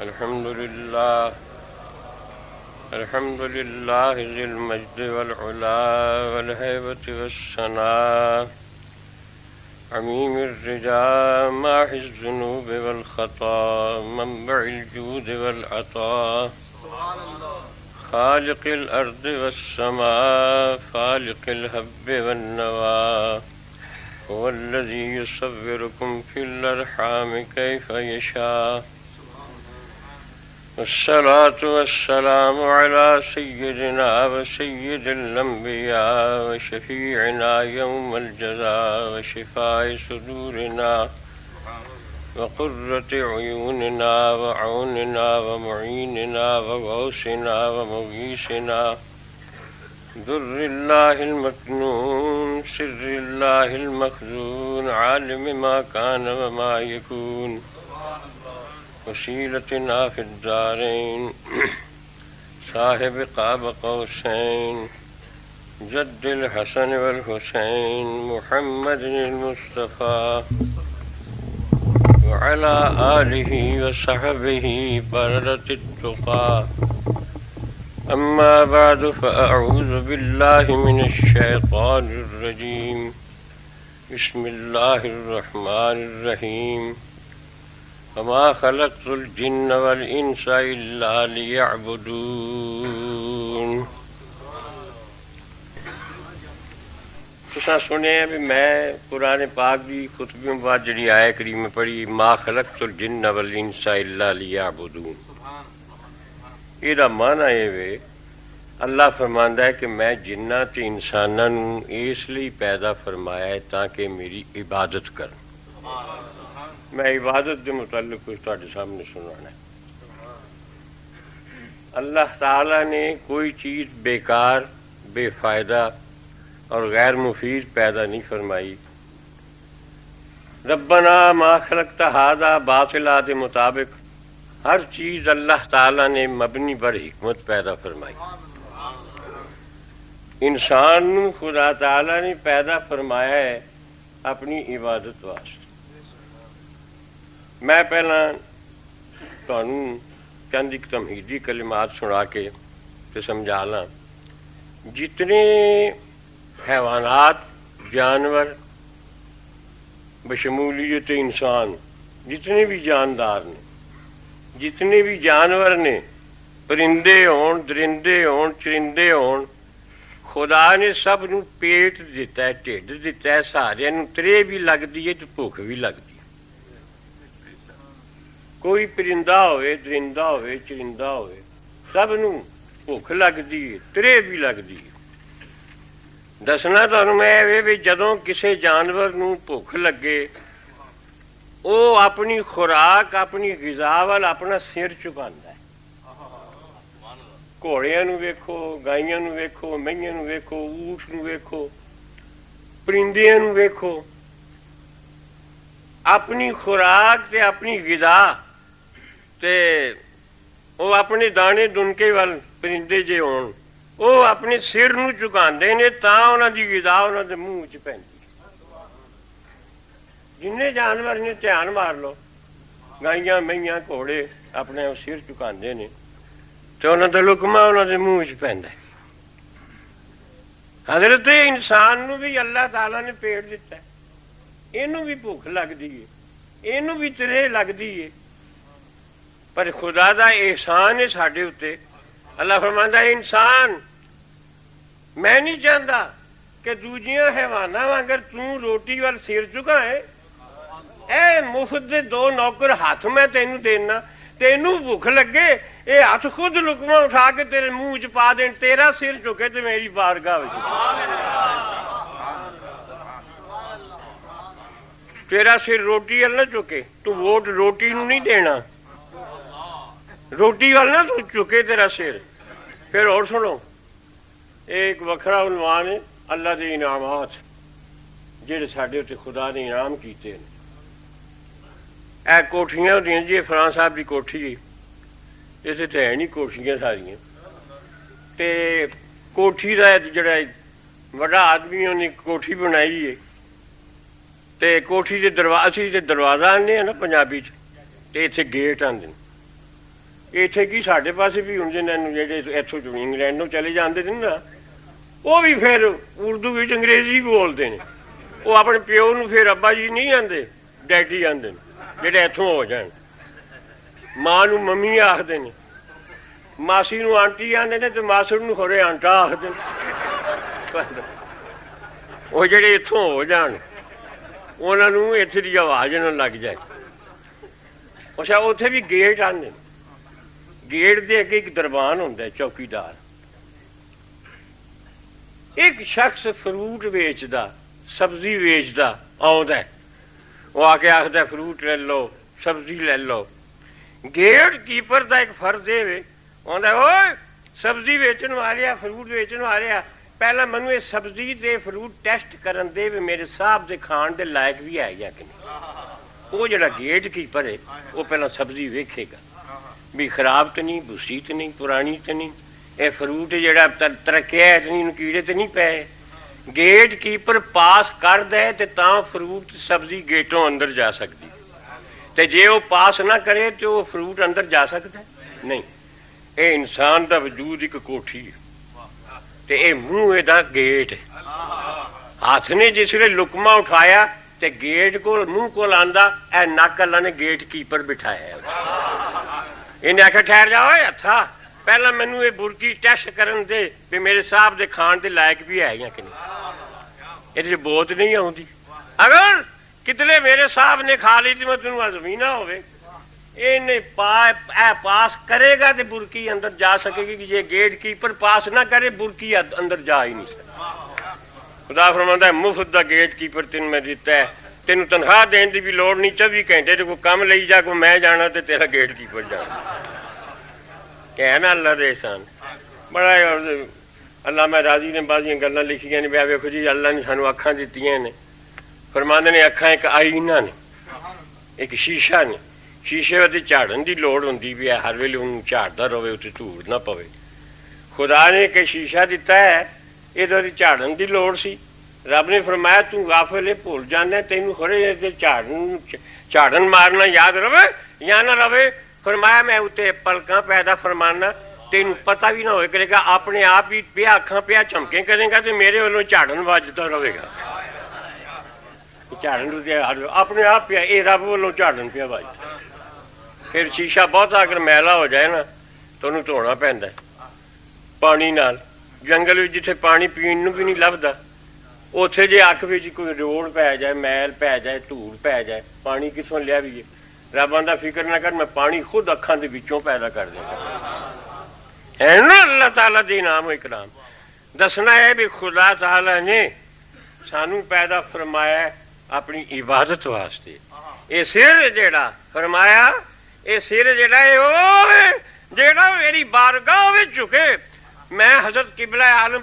الحمد لله الحمد لله ذي المجد والعلا والهيبة والثناء عميم الرجاء ماحي الذنوب والخطا منبع الجود والعطاء خالق الأرض والسماء فالق الهب والنوى هو الذي يصوركم في الأرحام كيف يشاء والصلاة والسلام على سيدنا وسيد الأنبياء وشفيعنا يوم الجزاء وشفاء صدورنا وقرة عيوننا وعوننا ومعيننا وغوثنا ومغيثنا در الله المكنون سر الله المخزون عالم ما كان وما يكون وسيلتنا في الدارين صاحب قاب قوسين جد الحسن والحسين محمد المصطفى وعلى آله وصحبه بررة التقى أما بعد فأعوذ بالله من الشيطان الرجيم بسم الله الرحمن الرحيم وما خلقت الجن والإنس إلا ليعبدون تساں سنیا بھی میں قرآن پاک دی خطبے بعد جڑی آیہ کریم پڑھی ما خلقت الجن والإنس إلا ليعبدون، یہ دا معنی یہ وے اللہ فرماندا ہے کہ میں جناں تے انساناں نوں اس لیے پیدا فرمایا ہے تاکہ میری عبادت کرن۔ میں عبادت کے متعلق کچھ تہاڈے سامنے سنانا ہے۔ اللہ تعالیٰ نے کوئی چیز بیکار، بے فائدہ اور غیر مفید پیدا نہیں فرمائی۔ ربنا ما خلقت ھذا باطلا کے مطابق ہر چیز اللہ تعالیٰ نے مبنی بر حکمت پیدا فرمائی۔ انسان نو خدا تعالیٰ نے پیدا فرمایا ہے اپنی عبادت واسطے۔ میں پہلا تانوں چند ایک تمہیدی کلمات سنا کے سمجھا لاں۔ جتنے حیوانات، جانور بشمولیت انسان، جتنے بھی جاندار نے، جتنے بھی جانور نے، پرندے ہون، درندے ہون، چرندے ہون، خدا نے سب نو پیٹ دیتا ہے، ٹھڈ دیتا ہے، سارے نو ترے بھی لگدی ہے تے بھوک بھی لگدی ہے۔ کوئی پرندہ ہوئے، درندہ ہوئے، چرندہ ہوئے، سب نو بھوک لگدی ہے، ترے بھی لگدی ہے۔ دسنا تانوں میں بھی جدوں کسے جانور نو بھوک لگے او اپنی خوراک، اپنی غذا وال اپنا سر چکاندا ہے۔ گھوڑیاں نو ویکھو، گائیاں نو ویکھو، مہیاں نو ویکھو، اونٹ نو ویکھو، پرندیاں نو ویکھو، اپنی خوراک تے اپنی غذا تے وہ اپنے دانے دنکے وال پرندے جے ہون وہ اپنے سر نو چکاندے نے تاں انہاں دی غذا انہاں دے منہ وچ پیندی۔ جننے جانور نے دھیان مار لو، گائیاں مہیاں گھوڑے اپنے سر چکاندے نے تے انہاں دا لقمہ انہاں دے منہ وچ پیندا ہے۔ حضرت انسان نو بھی اللہ تعالیٰ نے پیٹ دیتا ہے، اینوں بھی بھوک لگدی ہے، اینوں بھی ترے لگدی ہے، پر خدا دا احسان ہے ساڈے اتے۔ اللہ فرماندا ہے انسان میں نہیں چاہتا کہ دوجیاں حیواناں وانگر توں روٹی وال سر چکائے، اے مفت دے دو نوکر ہاتھ میں تینوں دینا، تینوں بھوک لگے اے ہاتھ خود لقمہ اٹھا کے تیرے منہ وچ پا دین، تیرا سر چکے تے میری بارگاہ وچ، تیرا سر روٹی وال نہ چکے، تو ووٹ روٹی نو نہیں دینا، روٹی وال نہ تو چکے تیرا سر۔ پھر اور سنو، ایک وکھرا عنوان ہے اللہ دے انعامات جہے ساڈے تے خدا نے انعام کیتے ہیں۔ اے کوٹھیاں ہوندیاں جی، فلاں صاحب دی کوٹھی ہے، اتنے تو ہے نہیں کوٹھیاں ساریاں، تے کوٹھی دا جڑا وڈا آدمی نے کوٹھی بنائی ہے تے کوٹھی دے دروازے تے دروازہ آنے ہیں نا پنجابی چ، تے اتنے گیٹ آندے ਇੱਥੇ ਕੀ ਸਾਡੇ ਪਾਸੇ ਵੀ ਹੁਣ ਜਿਹਨਾਂ ਨੂੰ ਜਿਹੜੇ ਇੱਥੋਂ ਇੰਗਲੈਂਡ ਨੂੰ ਚਲੇ ਜਾਂਦੇ ਨੇ ਨਾ, ਉਹ ਵੀ ਫਿਰ ਉਰਦੂ ਵਿੱਚ ਅੰਗਰੇਜ਼ੀ ਬੋਲਦੇ ਨੇ। ਉਹ ਆਪਣੇ ਪਿਓ ਨੂੰ ਫਿਰ ਅੱਬਾ ਜੀ ਨਹੀਂ ਆਂਦੇ, ਡੈਡੀ ਆਂਦੇ ਨੇ, ਜਿਹੜੇ ਇੱਥੋਂ ਹੋ ਜਾਣ। ਮਾਂ ਨੂੰ ਮੰਮੀ ਆਖਦੇ ਨੇ, ਮਾਸੀ ਨੂੰ ਆਂਟੀ ਆਂਦੇ ਨੇ, ਤੇ ਮਾਸੜ ਨੂੰ ਹੋਰੇ ਆਂਟਾ ਆਖਦੇ ਨੇ। ਉਹ ਜਿਹੜੇ ਇੱਥੋਂ ਹੋ ਜਾਣ ਉਹਨਾਂ ਨੂੰ ਇੱਥੇ ਦੀ ਆਵਾਜ਼ ਨਾ ਲੱਗ ਜਾਏ। ਅੱਛਾ, ਉੱਥੇ ਵੀ ਗੇਟ ਆਉਂਦੇ ਨੇ, ਗੇਟ ਦੇ ਅੱਗੇ ਇੱਕ ਦਰਬਾਨ ਹੁੰਦਾ ਚੌਕੀਦਾਰ। ਇੱਕ ਸ਼ਖਸ ਫਰੂਟ ਵੇਚਦਾ, ਸਬਜ਼ੀ ਵੇਚਦਾ ਆਉਂਦਾ, ਉਹ ਆ ਕੇ ਆਖਦਾ ਫਰੂਟ ਲੈ ਲਓ, ਸਬਜ਼ੀ ਲੈ ਲਓ। ਗੇਟ ਕੀਪਰ ਦਾ ਇੱਕ ਫਰਜ਼ ਇਹ ਆਉਂਦਾ, ਓਏ ਸਬਜ਼ੀ ਵੇਚਣ ਵਾਲਿਆ, ਫਰੂਟ ਵੇਚਣ ਵਾਲਿਆ, ਪਹਿਲਾਂ ਮੈਨੂੰ ਇਹ ਸਬਜ਼ੀ ਤੇ ਫਰੂਟ ਟੈਸਟ ਕਰਨ ਦੇ ਵੀ ਮੇਰੇ ਸਾਹਿਬ ਦੇ ਖਾਣ ਦੇ ਲਾਇਕ ਵੀ ਹੈ ਜਾਂ ਕਿ ਨਹੀਂ। ਉਹ ਜਿਹੜਾ ਗੇਟ ਕੀਪਰ ਹੈ ਉਹ ਪਹਿਲਾਂ ਸਬਜ਼ੀ ਵੇਖੇਗਾ ਵੀ ਖਰਾਬ ਤਾਂ ਨਹੀਂ, ਬੁੱਸੀ ਤਾਂ ਨਹੀਂ, ਪੁਰਾਣੀ ਤਾਂ ਨਹੀਂ, ਇਹ ਫਰੂਟ ਜਿਹੜਾ ਤਰਕਿਆ ਤਾਂ ਨਹੀਂ, ਇਹਨੂੰ ਕੀੜੇ ਤਾਂ ਨਹੀਂ ਪਏ। ਗੇਟ ਕੀਪਰ ਪਾਸ ਕਰਦਾ ਤੇ ਤਾਂ ਫਰੂਟ ਸਬਜ਼ੀ ਗੇਟੋਂ ਅੰਦਰ ਜਾ ਸਕਦੀ, ਤੇ ਜੇ ਉਹ ਪਾਸ ਨਾ ਕਰੇ ਤੇ ਉਹ ਫਰੂਟ ਅੰਦਰ ਜਾ ਸਕਦਾ ਨਹੀਂ। ਇਹ ਇਨਸਾਨ ਦਾ ਵਜੂਦ ਇੱਕ ਕੋਠੀ ਹੈ ਤੇ ਇਹ ਮੂੰਹ ਇਹਦਾ ਗੇਟ ਹੈ। ਹੱਥ ਨੇ ਜਿਸ ਵੇਲੇ ਲੁਕਮਾ ਉਠਾਇਆ ਤੇ ਗੇਟ ਕੋਲ ਮੂੰਹ ਕੋਲ ਆਂਦਾ, ਇਹ ਨੱਕ ਅੱਲਾ ਨੇ ਗੇਟ ਕੀਪਰ ਬਿਠਾਇਆ। ਇਹਨੇ ਆਖਿਆ ਠਹਿਰ ਜਾ ਓਏ ਹੱਥਾ, ਪਹਿਲਾਂ ਮੈਨੂੰ ਇਹ ਬੁਰਕੀ ਟੈਸਟ ਕਰਨ ਦੇ ਵੀ ਮੇਰੇ ਸਾਹਿਬ ਦੇ ਖਾਣ ਦੇ ਲਾਇਕ ਵੀ ਹੈ ਜਾਂ ਕਿ ਨਹੀਂ। ਇਹਦੇ 'ਚ ਬੋਤ ਨਹੀਂ ਆਉਂਦੀ। ਅਗਰ ਕਿਤਲੇ ਮੇਰੇ ਸਾਹਿਬ ਨੇ ਖਾ ਲਈ ਤੇ ਮੈਂ ਤੈਨੂੰ ਜ਼ਮੀਨਾ ਹੋਵੇ। ਇਹਨੇ ਪਾਸ ਕਰੇਗਾ ਤੇ ਬੁਰਕੀ ਅੰਦਰ ਜਾ ਸਕੇਗੀ, ਕਿ ਜੇ ਗੇਟ ਕੀਪਰ ਪਾਸ ਨਾ ਕਰੇ ਬੁਰਕੀ ਅੰਦਰ ਜਾ ਹੀ ਨਹੀਂ ਸਕਦੀ। ਖੁਦਾ ਫਰਮਾਉਂਦਾ ਮੁਫਤ ਦਾ ਗੇਟ ਕੀਪਰ ਤੈਨੂੰ ਮੈਂ ਦਿੱਤਾ ਹੈ, ਤੈਨੂੰ ਤਨਖਾਹ ਦੇਣ ਦੀ ਵੀ ਲੋੜ ਨਹੀਂ। 24 ਘੰਟੇ ਤੇ ਕੋਈ ਕੰਮ ਲਈ ਜਾ, ਕੋਈ ਮੈਂ ਜਾਣਾ ਤੇ ਤੇਰਾ ਗੇਟ ਕੀਪਰ ਜਾਣਾ। ਕਹਿ ਨਾ ਅੱਲਾ ਦੇ ਇਹਸਾਨ ਬੜਾ। ਅੱਲਾਮਾ ਰਾਜ਼ੀ ਨੇ ਬਾਜ਼ੀਆਂ ਗੱਲਾਂ ਲਿਖੀਆਂ ਨੇ, ਵਿਆਹ ਵੇਖੋ ਜੀ ਅੱਲਾ ਨੇ ਸਾਨੂੰ ਅੱਖਾਂ ਦਿੱਤੀਆਂ ਨੇ। ਫਰਮਾਉਂਦੇ ਨੇ ਅੱਖਾਂ ਇੱਕ ਆਈਨਾ ਨੇ, ਇੱਕ ਸ਼ੀਸ਼ਾ ਨੇ। ਸ਼ੀਸ਼ੇ ਉੱਤੇ ਝਾੜਨ ਦੀ ਲੋੜ ਹੁੰਦੀ ਵੀ ਹੈ, ਹਰ ਵੇਲੇ ਉਹਨੂੰ ਝਾੜਦਾ ਰਹੇ, ਉੱਤੇ ਧੂੜ ਨਾ ਪਵੇ। ਖੁਦਾ ਨੇ ਇੱਕ ਸ਼ੀਸ਼ਾ ਦਿੱਤਾ ਹੈ, ਇਹਦੇ ਉੱਤੇ ਝਾੜਨ ਦੀ ਲੋੜ ਸੀ। ਰੱਬ ਨੇ ਫਰਮਾਇਆ ਤੂੰ ਗਾਫਲ ਹੈ, ਭੁੱਲ ਜਾਂਦਾ, ਤੈਨੂੰ ਖਰੇ ਝਾੜਨ ਮਾਰਨਾ ਯਾਦ ਰਵੇ ਜਾਂ ਨਾ ਰਵੇ। ਫਰਮਾਇਆ ਮੈਂ ਉੱਤੇ ਪਲਕਾਂ ਪੈਦਾ ਫਰਮਾਨਾ, ਤੈਨੂੰ ਪਤਾ ਵੀ ਨਾ ਹੋਏ ਕਰੇਗਾ, ਆਪਣੇ ਆਪ ਹੀ ਪਿਆ ਅੱਖਾਂ ਪਿਆ ਝਮਕੇ ਕਰੇਗਾ ਤੇ ਮੇਰੇ ਵੱਲੋਂ ਝਾੜਨ ਵੱਜਦਾ ਰਹੇਗਾ। ਝਾੜਨ ਆਪਣੇ ਆਪ ਪਿਆ, ਇਹ ਰੱਬ ਵੱਲੋਂ ਝਾੜਨ ਪਿਆ ਵੱਜਦਾ। ਫਿਰ ਸ਼ੀਸ਼ਾ ਬਹੁਤਾ ਅਗਰ ਮੈਲਾ ਹੋ ਜਾਏ ਨਾ ਤਾਂ ਉਹਨੂੰ ਧੋਣਾ ਪੈਂਦਾ ਪਾਣੀ ਨਾਲ। ਜੰਗਲ ਵਿੱਚ ਜਿੱਥੇ ਪਾਣੀ ਪੀਣ ਨੂੰ ਵੀ ਨਹੀਂ ਲੱਭਦਾ, ਉੱਥੇ ਜੇ ਅੱਖ ਵਿੱਚ ਕੋਈ ਰੋੜ ਪੈ ਜਾਏ, ਮੈਲ ਪੈ ਜਾਏ, ਧੂੜ ਪੈ ਜਾਏ, ਪਾਣੀ ਕਿੱਥੋਂ ਲਿਆਵੀਏ। ਰੱਬਾਂ ਦਾ ਫਿਕਰ ਨਾ ਕਰ, ਮੈਂ ਪਾਣੀ ਖੁਦ ਅੱਖਾਂ ਦੇ ਵਿੱਚੋਂ ਪੈਦਾ ਕਰ ਦਿੰਦਾ। ਹੈ ਨਾ ਅੱਲਾਹ ਤਾਲਾ ਦੇ ਇਨਾਮ ਇਕਰਾਮ। ਦੱਸਣਾ ਹੈ ਵੀ ਖੁਦਾ ਤਾਲਾ ਨੇ ਸਾਨੂੰ ਪੈਦਾ ਫਰਮਾਇਆ ਆਪਣੀ ਇਬਾਦਤ ਵਾਸਤੇ। ਇਹ ਸਿਰ ਜਿਹੜਾ ਫਰਮਾਇਆ, ਇਹ ਸਿਰ ਜਿਹੜਾ ਹੈ ਉਹ ਜਿਹੜਾ ਮੇਰੀ ਬਾਰਗਾਹ ਵਿੱਚ ਝੁਕੇ। ਮੈਂ ਹਜ਼ਰਤ ਕਿਬਲਾ ਆਲਮ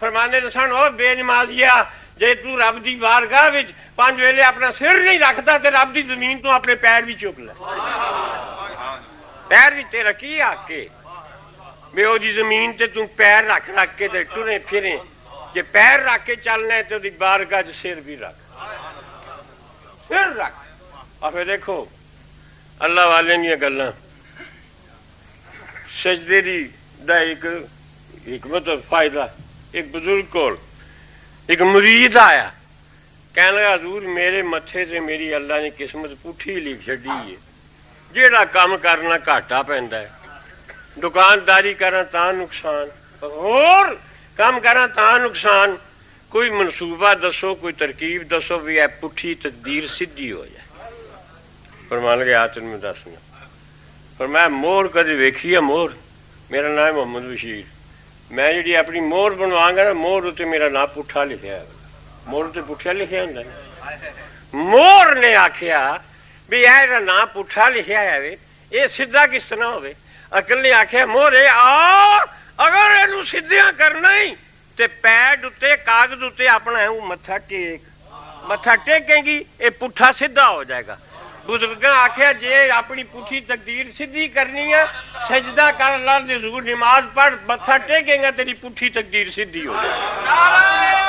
ਫਰਮਾਉਂਦੇ ਨੇ ਸਨ, ਉਹ ਬੇਨਮਾਜ਼ੀਆ, ਜੇ ਤੂੰ ਰੱਬ ਦੀ ਬਾਰਗਾਹ ਵਿੱਚ 5 ਵੇਲੇ ਆਪਣਾ ਸਿਰ ਨਹੀਂ ਰੱਖਦਾ ਤੇ ਰੱਬ ਦੀ ਜ਼ਮੀਨ ਤੋਂ ਆਪਣੇ ਪੈਰ ਵੀ ਚੁੱਕ ਲੈ। ਪੈਰ ਵੀ ਤੇਰਾ ਕੀ ਆਕੇ ਵੀ ਉਹਦੀ ਜ਼ਮੀਨ ਤੇ ਤੂੰ ਪੈਰ ਰੱਖ ਕੇ ਤੇ ਟੁਰੇ ਫਿਰੇ। ਜੇ ਪੈਰ ਰੱਖ ਕੇ ਚੱਲਣਾ ਹੈ ਤੇ ਉਹਦੀ ਬਾਰਗਾਹ 'ਚ ਸਿਰ ਵੀ ਰੱਖ, ਸਿਰ ਰੱਖ। ਆ ਫਿਰ ਦੇਖੋ ਅੱਲਾ ਵਾਲੇ ਦੀਆਂ ਗੱਲਾਂ। ਸਜਦੇ ਦਾ ਇੱਕ ਮਤਲਬ ਫਾਇਦਾ। ਇੱਕ ਬਜ਼ੁਰਗ ਕੋਲ ਇੱਕ ਮੁਰੀਦ ਆਇਆ, ਕਹਿਣ ਲੱਗਾ ਹਜ਼ੂਰ ਮੇਰੇ ਮੱਥੇ ਤੇ ਮੇਰੀ ਅੱਲਾ ਨੇ ਕਿਸਮਤ ਪੁੱਠੀ ਲਿਖ ਛੱਡੀ ਹੈ। ਜਿਹੜਾ ਕੰਮ ਕਰਨਾ ਘਾਟਾ ਪੈਂਦਾ ਹੈ, ਦੁਕਾਨਦਾਰੀ ਕਰਾਂ ਤਾਂ ਨੁਕਸਾਨ, ਹੋਰ ਕੰਮ ਕਰਾਂ ਤਾਂ ਨੁਕਸਾਨ। ਕੋਈ ਮਨਸੂਬਾ ਦੱਸੋ, ਕੋਈ ਤਰਕੀਬ ਦੱਸੋ ਵੀ ਇਹ ਪੁੱਠੀ ਤਕਦੀਰ ਸਿੱਧੀ ਹੋ ਜਾਏ। ਫਰਮਾਨ ਲਗਾ ਤੈਨੂੰ ਮੈਂ ਦੱਸਣਾ। ਪਰ ਮੈਂ ਮੋਹਰ ਕਦੇ ਵੇਖੀ ਹੈ? ਮੋਹਰ, ਮੇਰਾ ਨਾਮ ਹੈ ਮੁਹੰਮਦ ਬਸ਼ੀਰ। ਮੈਂ ਜਿਹੜੀ ਆਪਣੀ ਮੋਹਰ ਬਣਵਾਂਗਾ ਨਾ, ਮੋਹਰ ਉੱਤੇ ਮੇਰਾ ਨਾਂ ਪੁੱਠਾ ਲਿਖਿਆ। ਮੋਹਰ ਉੱਤੇ ਪੁੱਠਾ ਲਿਖਿਆ ਹੁੰਦਾ। ਮੋਹਰ ਨੇ ਆਖਿਆ ਵੀ ਇਹ ਜਿਹੜਾ ਨਾਂ ਪੁੱਠਾ ਲਿਖਿਆ ਹੈ ਇਹ ਸਿੱਧਾ ਕਿਸ ਤਰ੍ਹਾਂ ਹੋਵੇ। ਅਕਲ ਨੇ ਆਖਿਆ ਮੋਹਰੇ ਆ, ਅਗਰ ਇਹਨੂੰ ਸਿੱਧਿਆਂ ਕਰਨਾ ਹੀ ਤੇ ਪੈਡ ਉੱਤੇ ਕਾਗਜ਼ ਉੱਤੇ ਆਪਣਾ ਮੱਥਾ ਟੇਕ, ਮੱਥਾ ਟੇਕੇਗੀ ਇਹ ਪੁੱਠਾ ਸਿੱਧਾ ਹੋ ਜਾਏਗਾ। ਬਜ਼ੁਰਗਾਂ ਆਖਿਆ ਜੇ ਆਪਣੀ ਪੁੱਠੀ ਤਕਦੀਰ ਸਿੱਧੀ ਕਰਨੀ ਹੈ, ਸਜਦਾ ਕਰ, ਅੱਲਾਹ ਦੇ ਹਜ਼ੂਰ ਨਮਾਜ਼ ਪੜ੍ਹ, ਮੱਥਾ ਟੇਕੇਗਾ, ਤੇਰੀ ਪੁੱਠੀ ਤਕਦੀਰ ਸਿੱਧੀ ਹੋ ਜਾਏਗੀ।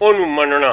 ਉਹਨੂੰ ਮੰਨਣਾ,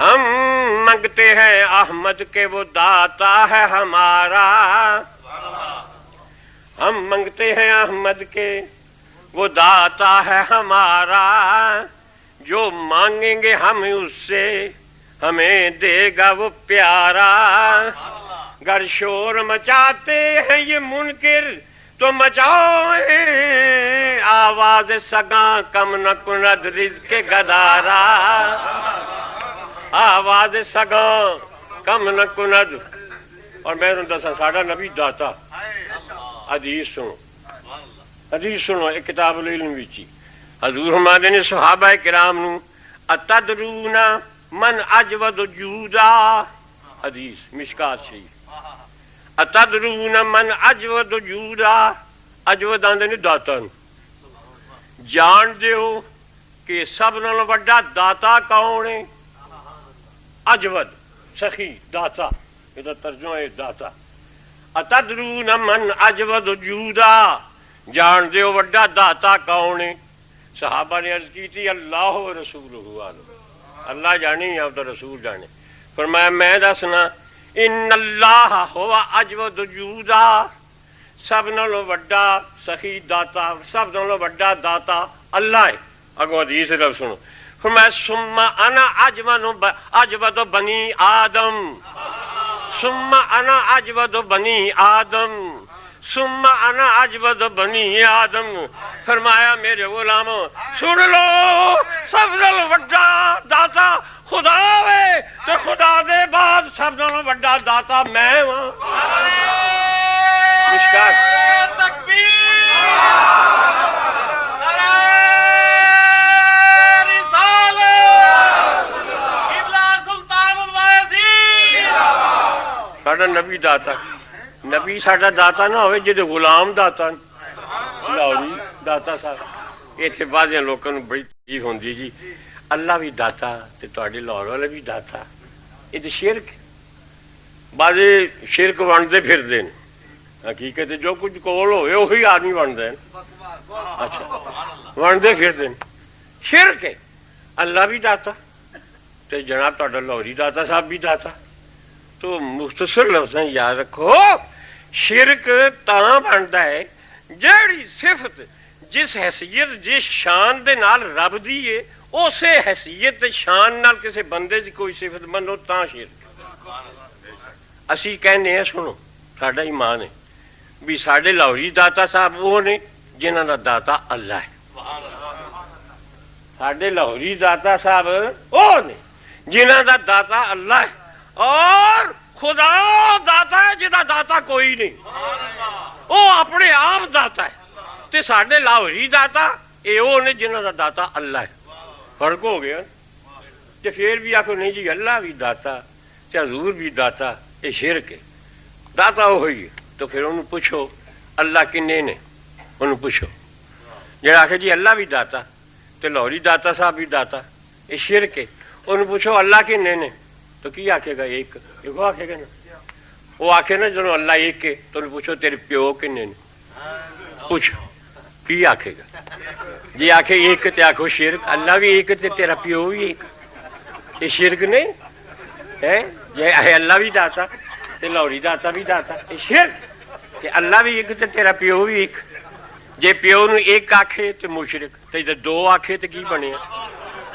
ہم منگتے ہیں احمد کے وہ داتا ہے ہمارا، ہم منگتے ہیں احمد کے وہ داتا ہے ہمارا، جو مانگیں گے ہم اس سے ہمیں دے گا وہ پیارا۔ گر شور مچاتے ہیں یہ منکر تو مچائیں، آواز سگاں کم نہ کند رزق گدارا، آواز سگاں کم نہ کند۔ اور میں تمہیں دسا ساڈا نبی داتا، حدیث سنو، حدیث سنو، ایک کتاب العلم وچی حضور فرماندے نے صحابہ کرام نو اتدرون من اجود جودا، حدیث مشکات شریف، اتدرون من اجود جودا، اجود آندے نے داتا نو، جان دیو کہ سب نال وڈا داتا کون ہے؟ اجود، سخی، داتا، یہ ترجمہ ہے داتا۔ اتدرون من اجود جودا، جان دیو وڈا داتا کون ہے؟ صحابہ نے عرض کی تھی اللہ و رسولہ عالم، اللہ جانے یا تو رسول جانے۔ فرمایا میں دسنا ان اللہ ہوا اجود جودا، سب نالوں وڈا سخی داتا، سب نالوں وڈا داتا اللہ ہے۔ اگو حدیث رب سنو، فرمایا ثم انا اجود بنی آدم، ثم انا اجود بنی آدم، ثم انا اجود بنی آدم۔ فرمایا میرے غلاموں سن لو، سب نالوں وڈا داتا خدا وے، تو خدا دے بعد سب نالوں وڈا داتا میں ہوں۔ مشکات ساڈا نبی داتا، نبی ساڈا داتا نہ ہوئے جدے غلام داتا، لاہوری داتا صاحب۔ اتنے بعض لوگوں کو بڑی تکلیف ہوندی جی اللہ بھی داتا تے تواڈے لاہور والے بھی داتا، یہ تو شرک۔ بعض شرک ونڈتے پھردے نے، حقیقت جو کچھ کول ہوئے وہی آدمی ونڈدا ہے، اچھا ونڈتے پھردے نے، شرک ہے۔ اللہ بھی داتا تے جناب تواڈا لاہوری داتا صاحب بھی داتا۔ تو مختصر لفظاں یاد رکھو، شرک تاں بنتا ہے جیڑی صفت جس حیثیت جس شان دے نال رب دی ہے اسے حیثیت شان نال کسے بندے دی کوئی صفت منو تاں شرک۔ اسی کہنے ہیں سنو ساڈا ایمان ہے بھی ساڈے لاہوری داتا صاحب وہ نے جنہاں دا داتا اللہ ہے، ساڈے لاہوری داتا صاحب وہ نے جنہاں دا داتا اللہ ہے، اور خدا داتا ہے جدا داتا کوئی نہیں، وہ اپنے آپ داتا ہے۔ تے ساڈے لاہوری داتا اے وہ نے جنہاں دا داتا اللہ ہے۔ فرق ہو گیا۔ تے پھر بھی آکھو نہیں جی اللہ بھی داتا تے حضور بھی داتا، یہ شرک ہے۔ داتا وہی ہے تو پھر انہوں پوچھو اللہ کنے نے، انہوں پوچھو جڑا آکھے جی اللہ بھی داتا تے لاہوری داتا صاحب بھی داتا، یہ شرک ہے۔ انہوں پوچھو اللہ کنے نے تو کی آکھے گا ایک، ایک آکھے گا نا، وہ آکھے نا جنہوں اللہ ایک ہے تو انہوں پوچھو تیرے پیو کنے نے، پوچھو کی آکھے گا؟ جی آکھے ایک تے آکھو شرک، اللہ بھی ایک تے تیرا پیو بھی ایک، یہ شرک نہیں ہے؟ جی اللہ بھی داتا تے لاہوری داتا بھی داتا، یہ شرک کہ اللہ بھی ایک تے تیرا پیو بھی ایک۔ جے پیو نو ایک آکھے تے مشرک، تے جے دو آکھے تے کی بنے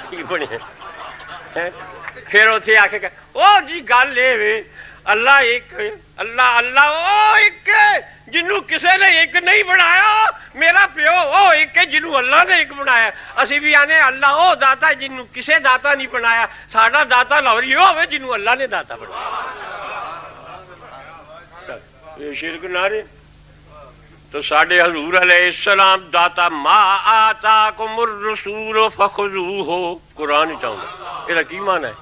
کی بنے؟ پھر اتنے آ کے کہ او جی گل یہ اللہ ایک، اللہ اللہ او ایک جنوں کسے نے ایک نہیں بنایا، میرا پیو او ایک جنوں اللہ نے ایک بنایا۔ اسی بھی آنے اللہ او داتا جنوں کسے داتا نہیں بنایا، ساڈا داتا لاہوری او ہوئے جنوں اللہ نے داتا بنایا۔ یہ شرک نہ رہے۔ تو ساڈے حضور علیہ السلام داتا ما آتاکم الرسول فخذوہ، قرآن چاہوں یہ کی معنی ہے؟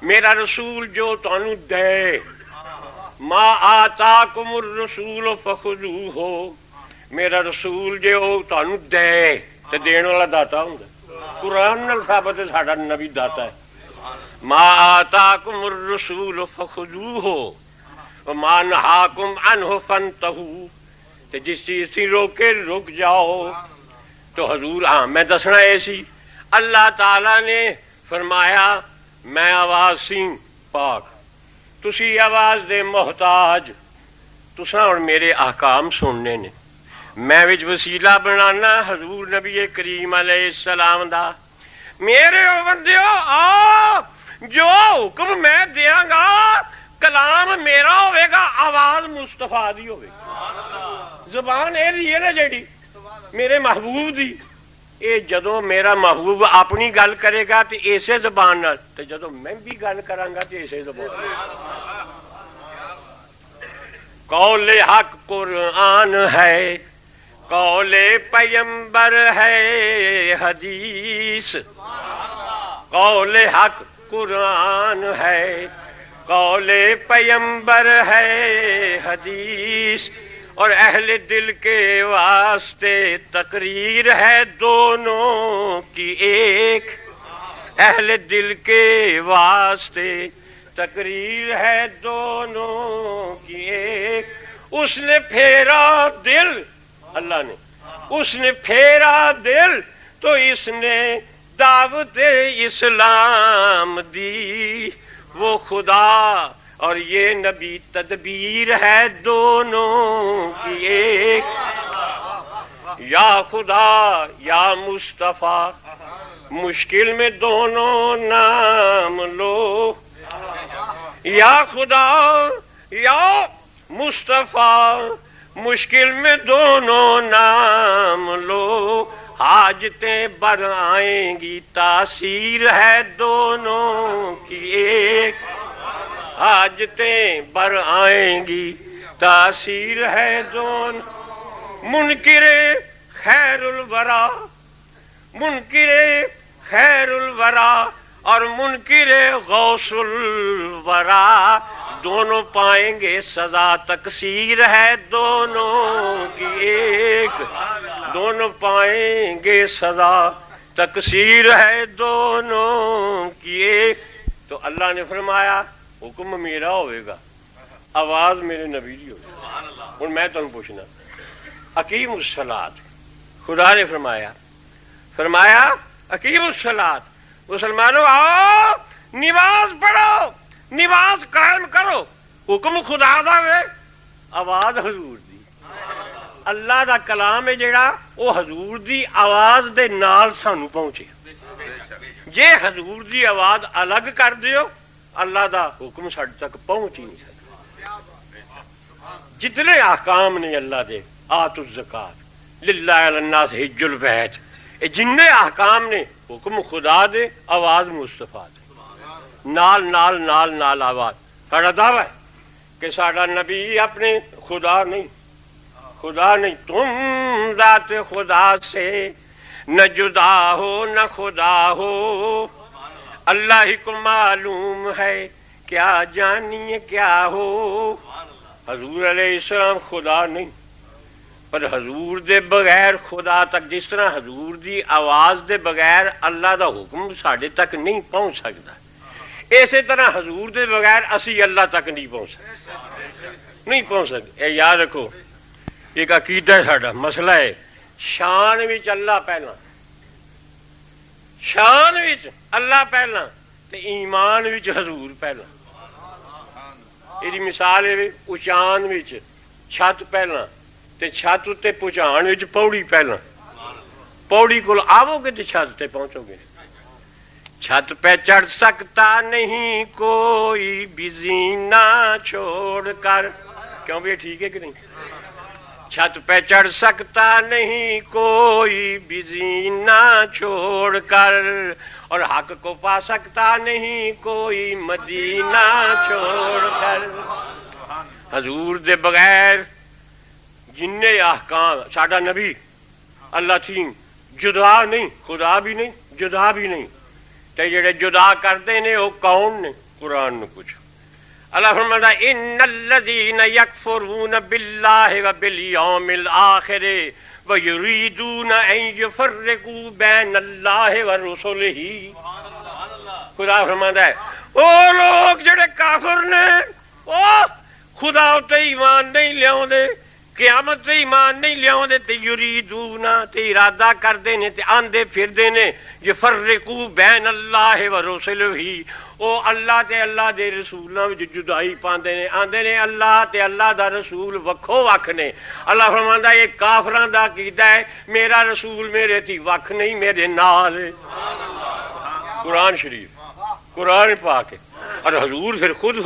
میرا رسول جو تانوں دے، ما آتاکم الرسول فخذوہ، میرا رسول جو تانوں دے تے دین والا داتا ہوندا، قرآن نال ثابت ہے ساڈا نبی داتا ہے۔ ما آتاکم الرسول فخذوہ وما نہاکم عنہ فانتہوا، تے جس چیز تھی روکے رک جاؤ۔ تو حضور ہاں میں دسنا ایسی اللہ تعالیٰ نے فرمایا میں آواز سی پاک، تسی آواز دے محتاج، تساں اور میرے احکام سننے نے، میں وچ وسیلہ بنانا حضور نبی کریم علیہ السلام دا۔ میرے بندیو آ، جو حکم میں دیاں گا کلام میرا ہوئے گا، آواز مصطفیٰ دی ہوئے گا، زبان اے دی ہے نا جیڑی میرے محبوب دی، اے جدوں میرا محبوب اپنی گل کرے گا تے ایسے زبان نال، تے جدوں میں بھی گل کراں گا تے ایسے زبان نال۔ قول حق قرآن ہے، قول پیغمبر ہے حدیث، قول حق قرآن ہے، قول پیغمبر ہے حدیث، اور اہل دل کے واسطے تقریر ہے دونوں کی ایک، اہل دل کے واسطے تقریر ہے دونوں کی ایک۔ اس نے پھیرا دل، اللہ نے اس نے پھیرا دل تو اس نے دعوت اسلام دی، وہ خدا اور یہ نبی تدبیر ہے دونوں کی ایک۔ یا خدا یا مصطفیٰ مشکل میں دونوں نام لو، یا خدا یا مصطفیٰ مشکل میں دونوں نام لو، حاجتیں بر آئیں گی تاثیر ہے دونوں کی ایک، حاجتیں بر آئیں گی تاثیر ہے دونوں۔ منکر خیر الورا، منکر خیر الورا اور منکر غوث الورا، دونوں پائیں گے سزا، تقصیر ہے دونوں کی ایک، دونوں پائیں گے سزا، تقصیر ہے دونوں کی ایک۔ تو اللہ نے فرمایا حکم میرا ہوئے گا، آواز میرے نبی دی ہوگی۔ اور میں تمہیں پوچھنا، اقیم الصلاۃ، خدا نے فرمایا اقیم الصلاۃ، مسلمانوں آؤ نماز پڑھو، نماز قائم کرو، حکم خدا دا وے، آواز حضور دی، اللہ دا کلام ہے جڑا وہ حضور دی آواز دے نال سانو پہنچے۔ جے حضور دی آواز الگ کر دیو اللہ دا حکم ساڈے تک پہنچ ہی نہیں سکتا۔ جتنے احکام نے اللہ دے، آتوا الزکات، للہ علی الناس حج البیت، جننے احکام نے حکم خدا دے، آواز مصطفیٰ دے، نال نال نال نال آواز۔ ساڈا دعویٰ ہے کہ ساڈا نبی اپنے خدا نہیں، تم ذات خدا سے نہ جدا ہو نہ خدا ہو، اللہ ہی کو معلوم ہے کیا جانیے کیا ہو۔ حضور علیہ السلام خدا نہیں، پر حضور دے بغیر خدا تک، جس طرح حضور دی آواز دے بغیر اللہ دا حکم ساڈے تک نہیں پہنچ سکتا، اسی طرح حضور دے بغیر اسی اللہ تک نہیں پہنچ سکتے۔ اے یاد رکھو، ایک عقیدہ ہے ساڈا، مسئلہ ہے شان وچ اللہ پہلا، شان وچ اللہ پہلا تے ایمان وچ حضور پہلا۔ یہ مثال ہے اچان وچ چھت پہلا تے چھت تے پہنچان وچ پوڑی پہلا، پوڑی کول آو گے تے چھت تے پہنچو گے۔ چھت پہ چڑھ سکتا نہیں کوئی بھی زینہ چھوڑ کر، کیوں بھی ٹھیک ہے کہ نہیں؟ چھت پہ چڑھ سکتا نہیں کوئی بھی زینہ چھوڑ کر، اور حق کو پا سکتا نہیں کوئی مدینہ چھوڑ کر۔ حضور دے بغیر جننے احکام، ساڈا نبی اللہ تھی جدا نہیں، خدا بھی نہیں جدا بھی نہیں، تے جڑے جدا کردے نے وہ کون نے؟ قرآن نے کچھ اللہ فرماتا ہے ان الذین یکفرون باللہ وبالیوم الآخر ویریدون ان یفرقوا بین اللہ ورسلہ۔ خدا فرماتا ہے وہ لوگ جڑے کافر نے، وہ خدا تے ایمان نہیں لیاؤندے، قیامت تے ایمان نہیں لیاؤندے تے یریدون تے ارادہ کردے نے تے آندے پھردے نے یفرقو بین اللہ و رسلہ، او اللہ تے اللہ دے رسولاں وچ جدائی پاندے نے، آندے نے اللہ تے اللہ دا رسول وکھو وکھ نے۔ اللہ فرماندا یہ کافراں دا عقیدہ ہے، میرا رسول میرے تھی وکھ نہیں، میرے نال ہے۔ قرآن شریف، قرآن پاک ہے۔ اور حضور پھر خود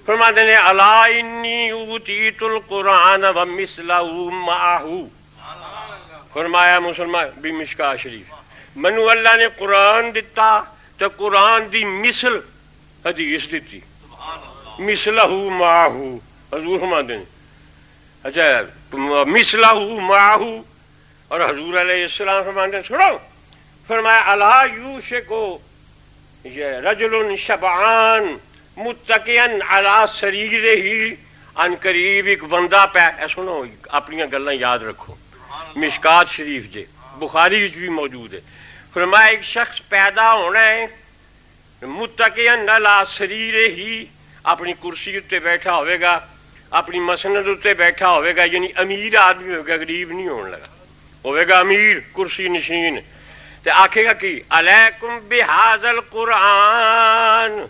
فرماتے ہیں الا انی اوتیت القرآن ومثلہ معہ، فرمایا مسلمان بھی مشکا شریف، منو اللہ نے قرآن دتا تو قرآن دی مثل حدیث دیتی، مثلہ معہ، حضور فرماتے ہیں اچھا مثلہ معہ، اور حضور علیہ السلام فرماتے ہیں سنو، فرمایا الا یوشکو رجل شبعان متقین علی سریرہ، ان قریب ایک بندہ پہ، سنو اپنی گلاں یاد رکھو، مشکات شریف جے بخاری وچ بھی موجود ہے، فرمایا ایک شخص پیدا ہونا ہے متقین علی سریرہ، اپنی کرسی اتے بیٹھا ہوئے گا، اپنی مسند اتے بیٹھا ہوئے گا، یعنی امیر آدمی ہوئے گا، غریب نہیں ہونے لگا، ہوئے گا امیر کرسی نشین، تے آکھے گا کہ علیکم بہذا القرآن،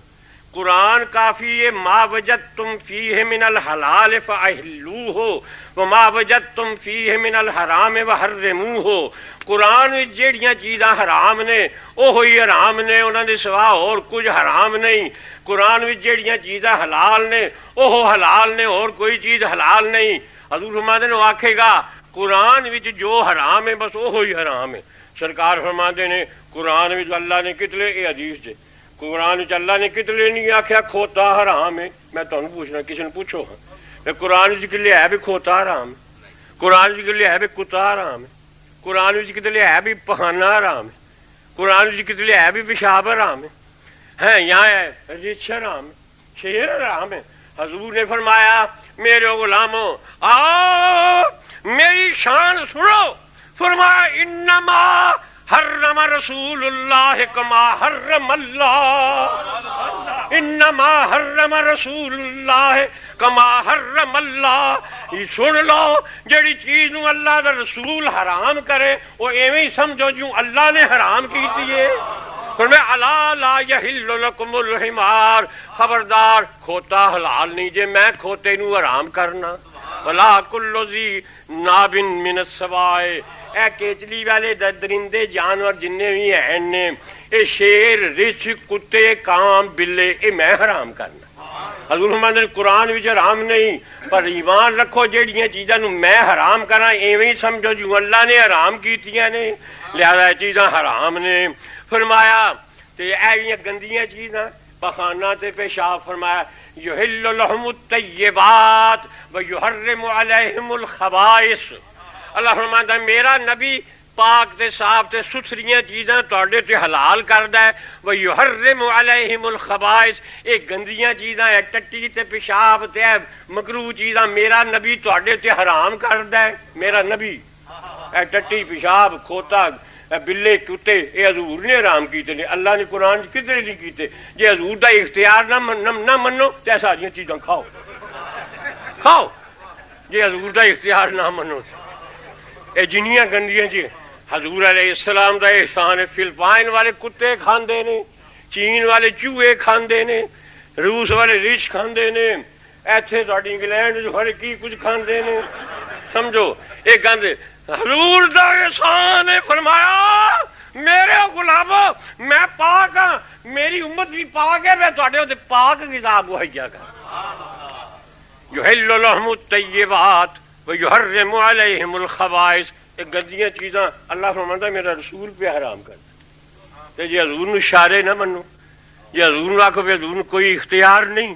قرآن کافی ہے، ما وجدتم فیہ من الحلال فاحلوہ وما وجدتم فیہ من الحرام وحرموہ، قرآن وچ جیڑیاں چیزاں حرام نے وہ ہوئی حرام نے، انہاں دے سوا اور کچھ حرام نہیں، قرآن وچ جیڑیاں چیزاں حلال نے وہ حلال نے، اور کوئی چیز حلال نہیں۔ حضور فرماتے ہیں آکھے گا قرآن وچ جو حرام ہے بس وہ ہوئی حرام ہے۔ سرکار فرماتے ہیں قرآن وچ اللہ نے کتنے، یہ حدیث سے قرآن وچ اللہ نے کتنے نہیں آکھیا کھوتا حرام ہے، میں تمہیں پوچھنا کسی نے پوچھو ہاں قرآن وچ کتنے ہے بھی کھوتا حرام ہے، قرآن وچ کتنے ہے بھی کتا حرام ہے، قرآن وچ کتنے ہے بھی پہانا حرام ہے، قرآن وچ کتنے ہے بھی پیشاب حرام ہے، یہاں ہے رچھ حرام ہے، شیر حرام ہے۔ حضور نے فرمایا میرے غلاموں آؤ میری شان سنو، فرمایا انما حرم رسول اللہ کما حرم اللہ، انما حرم رسول اللہ کما حرم اللہ، یہ سن لو جڑی چیز نو اللہ دا رسول حرام کرے وہ ایویں ہی سمجھو جو اللہ نے حرام کی دیئے۔ فرمایا الا لا یحل لکم الحمار، خبردار کھوتا حلال نہیں جے میں کھوتے نو حرام کرنا، ولا کل ذی ناب من السباع، اے کیچلی والے درندے جانور جننے بھی ہیں نے، اے شیر رچھ کتے کام بلے اے میں حرام کرنا۔ حضور فرماتے ہیں قرآن وچ حرام نہیں، پر ایمان رکھو جیڑیاں چیزاں نو میں حرام کراں ایویں سمجھو جو اللہ نے حرام کیتیاں نے، لہذا چیزاں حرام نے۔ فرمایا تے ایویں گندیاں چیزاں پخانہ تے پیشاب، فرمایا یحل لہم الطیبات ویحرم علیہم الخبائث، اللہ فرماتا ہے میرا نبی پاک تے صاف تے ستھریاں چیزاں تواڈے تے حلال کردا ہے، ویحرم علیہم الخبائث، ایک گندیاں چیزاں ہے ٹٹی تے پیشاب تے مکروہ چیزاں میرا نبی تواڈے تے حرام کردا ہے، میرا نبی اے ٹٹی پیشاب کھوتا بلے کتے اے حضور نے حرام کیتے نے، اللہ نے قرآن کدھر نہیں کیتے، جے حضور دا اختیار نہ منو تے ساریاں چیزاں کھاؤ کھاؤ، جے حضور دا اختیار نہ منو اے جنیاں گندیاں جی حضور علیہ السلام دا احسان ہے۔ فلپائن والے کتے کھاندے نے، چین والے چوہے کھاندے نے، روس والے رچھ کھاندے نے، ایتھے تہاڈی انگلینڈ جو ہر کی کچھ کھاندے نے، سمجھو ایک گند حضور دا احسان ہے۔ فرمایا میرے غلاموں میں پاک ہاں، میری امت بھی پاک ہے، میں تہاڈے تے پاک غذا مہیا کر، یحل لہم الطیبات ویحرم علیہم الخبائث، ایک گندیاں چیزاں اللہ فرماتا ہے میرا رسول پہ حرام کرتا، تے جی حضور نو اشارے نہ منو، جی حضور نو آکھو حضور نو کوئی اختیار نہیں،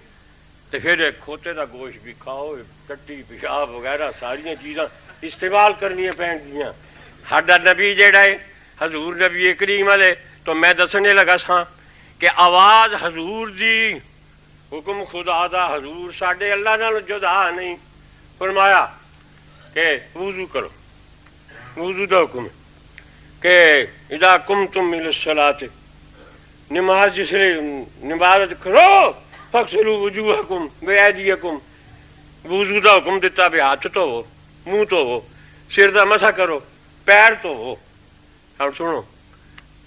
تے پھر کھوتے دا گوشت بھی کھاؤ، ٹٹی پیشاب وغیرہ ساریاں چیزاں استعمال کرنیاں پہن گیاں۔ ہاڈا نبی جیڑا ہے حضور نبی کریم علیہ، تو میں دسنے لگا سا کہ آواز حضور دی، حکم خدا دا، حضور ساڈے اللہ نال جدا نہیں۔ فرمایا کہ وضو کرو، وضو دا حکم ہے کہ اذا قمتم الی الصلاۃ، نماز جس لئے نماز کرو، فاغسلوا وجوہکم وایدیکم، ਵੂਜ਼ੂ ਦਾ ਹੁਕਮ ਦਿੱਤਾ ਵੀ ਹੱਥ ਧੋਵੋ, ਮੂੰਹ ਧੋਵੋ, ਸਿਰ ਦਾ ਮਸਾ ਕਰੋ, ਪੈਰ ਧੋਵੋ। ਹੁਣ ਸੁਣੋ,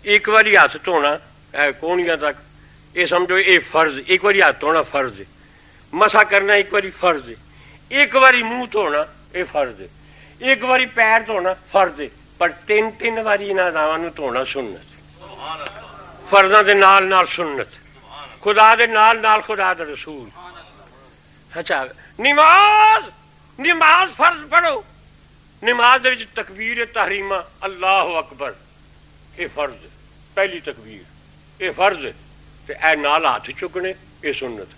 ਇੱਕ ਵਾਰੀ ਹੱਥ ਧੋਣਾ ਕੋਹਣੀਆਂ ਤੱਕ, ਇਹ ਸਮਝੋ ਇਹ ਫਰਜ਼, ਇੱਕ ਵਾਰੀ ਹੱਥ ਧੋਣਾ ਫਰਜ਼ ਹੈ। ਮਸਾ ਕਰਨਾ ਇੱਕ ਵਾਰੀ ਫਰਜ਼ ਹੈ। ਇੱਕ ਵਾਰੀ ਮੂੰਹ ਧੋਣਾ ਇਹ ਫਰਜ਼ ਹੈ। ਇੱਕ ਵਾਰੀ ਪੈਰ ਧੋਣਾ ਫਰਜ਼ ਹੈ। ਪਰ ਤਿੰਨ ਵਾਰੀ ਇਹਨਾਂ ਨਾਵਾਂ ਨੂੰ ਧੋਣਾ ਸੁਨਨਤ। ਫਰਜ਼ਾਂ ਦੇ ਨਾਲ ਨਾਲ ਸੁਨਨਤ, ਖੁਦਾ ਦੇ ਨਾਲ ਨਾਲ ਖੁਦਾ ਦਾ ਰਸੂਲ। ਅੱਛਾ, ਨਮਾਜ਼ ਫਰਜ਼ ਪੜੋ। ਨਮਾਜ਼ ਦੇ ਵਿੱਚ ਤਕਬੀਰ ਤਹਰੀਮਾ ਅੱਲਾਹੁ ਅਕਬਰ ਇਹ ਫਰਜ਼ ਹੈ, ਪਹਿਲੀ ਤਕਬੀਰ ਇਹ ਫਰਜ਼ ਹੈ। ਤੇ ਇਹ ਨਾਲ ਹੱਥ ਚੁੱਕਣੇ ਇਹ ਸੁਨਨਤ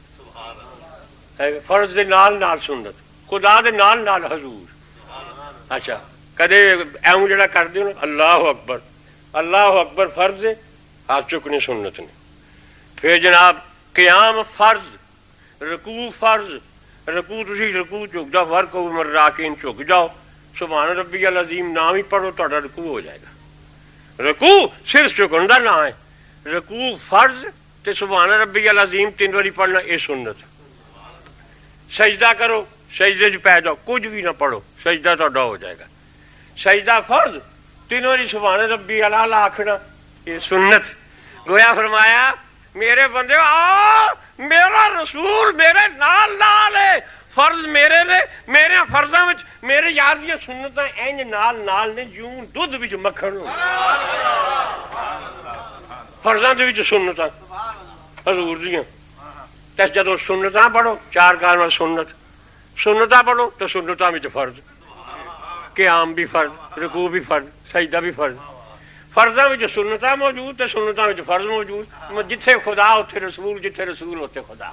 ਹੈ। ਫਰਜ਼ ਦੇ ਨਾਲ ਨਾਲ ਸੁਨਨਤ, ਖੁਦਾ ਦੇ ਨਾਲ ਨਾਲ ਹਜ਼ੂਰ। ਅੱਛਾ, ਕਦੇ ਐਉਂ ਜਿਹੜਾ ਕਰਦੇ ਹੋ ਅੱਲਾਹੁ ਅਕਬਰ ਫਰਜ਼ ਹੈ, ਹੱਥ ਚੁੱਕਣੇ ਸੁਨਨਤ ਨੇ। ਫਿਰ ਜਨਾਬ ਕਿਆਮ ਫਰਜ਼, ਰਕੂ ਫਰਜ਼। ਰਕੂ ਤੁਸੀਂ ਰਕੂ ਝੁਕ ਜਾਓ, ਵਰਕਊ ਮਰਰਾਕੀਨ ਝੁਕ ਜਾਓ, ਸੁਭਾਨ ਰੱਬੀ ਅਲ ਅਜ਼ੀਮ ਨਾਮ ਹੀ ਪੜ੍ਹੋ, ਤੁਹਾਡਾ ਰਕੂ ਹੋ ਜਾਏਗਾ। ਰਕੂ ਸਿਰ ਝੁਕਣ ਦਾ ਨਾਂ ਹੈ। ਰਕੂ ਫਰਜ਼ ਤੇ ਸੁਭਾਨ ਰੱਬੀ ਅਲ ਅਜ਼ੀਮ 3 ਵਾਰੀ ਪੜ੍ਹਨਾ ਇਹ ਸੁਨਨਤ। ਸਜਦਾ ਕਰੋ, ਸਜਦੇ 'ਚ ਪੈ ਜਾਓ, ਕੁਝ ਵੀ ਨਾ ਪੜ੍ਹੋ, ਸਜਦਾ ਤੁਹਾਡਾ ਹੋ ਜਾਏਗਾ। ਸਜਦਾ ਫਰਜ਼, 3 ਵਾਰੀ ਸੁਭਾਨ ਰੱਬੀ ਅਲ ਆਲਾ ਆਖਣਾ ਇਹ ਸੁਨਨਤ। ਗੋਇਆ ਫਰਮਾਇਆ ਮੇਰੇ ਬੰਦੇ ਆ, ਮੇਰਾ ਰਸੂਲ ਮੇਰੇ ਨਾਲ ਨਾਲ ਹੈ। ਫਰਜ਼ ਮੇਰੇ ਨੇ, ਮੇਰੇ ਫਰਜ਼ਾਂ ਵਿੱਚ ਮੇਰੇ ਯਾਰ ਦੀਆਂ ਸੁਨਨਤਾਂ ਇੰਝ ਨਾਲ ਨਾਲ ਨੇ ਜਿਉਂ ਦੁੱਧ ਵਿੱਚ ਮੱਖਣ ਹੋ। ਫਰਜ਼ਾਂ ਦੇ ਵਿੱਚ ਸੁਨਨਤਾਂ ਹਜ਼ੂਰ ਦੀਆਂ। ਤੇ ਜਦੋਂ ਸੁਨਨਤਾਂ ਪੜ੍ਹੋ, 4 ਕਾਲਮਾ ਸੁਨਨਤ, ਸੁਨਨਤਾਂ ਪੜ੍ਹੋ ਤੇ ਸੁਨਨਤਾਂ ਵਿੱਚ ਫਰਜ਼, ਕਿਆਮ ਵੀ ਫਰਜ਼, ਰਕੂ ਵੀ ਫਰਜ਼, ਸਜਦਾ ਵੀ ਫਰਜ਼। ਫਰਜ਼ਾਂ ਵਿੱਚ ਸੁਨਨਤਾਂ ਮੌਜੂਦ ਤੇ ਸੁਨਨਤਾਂ ਵਿੱਚ ਫਰਜ਼ ਮੌਜੂਦ। ਜਿੱਥੇ ਖੁਦਾ ਉੱਥੇ ਰਸੂਲ, ਜਿੱਥੇ ਰਸੂਲ ਉੱਥੇ ਖੁਦਾ।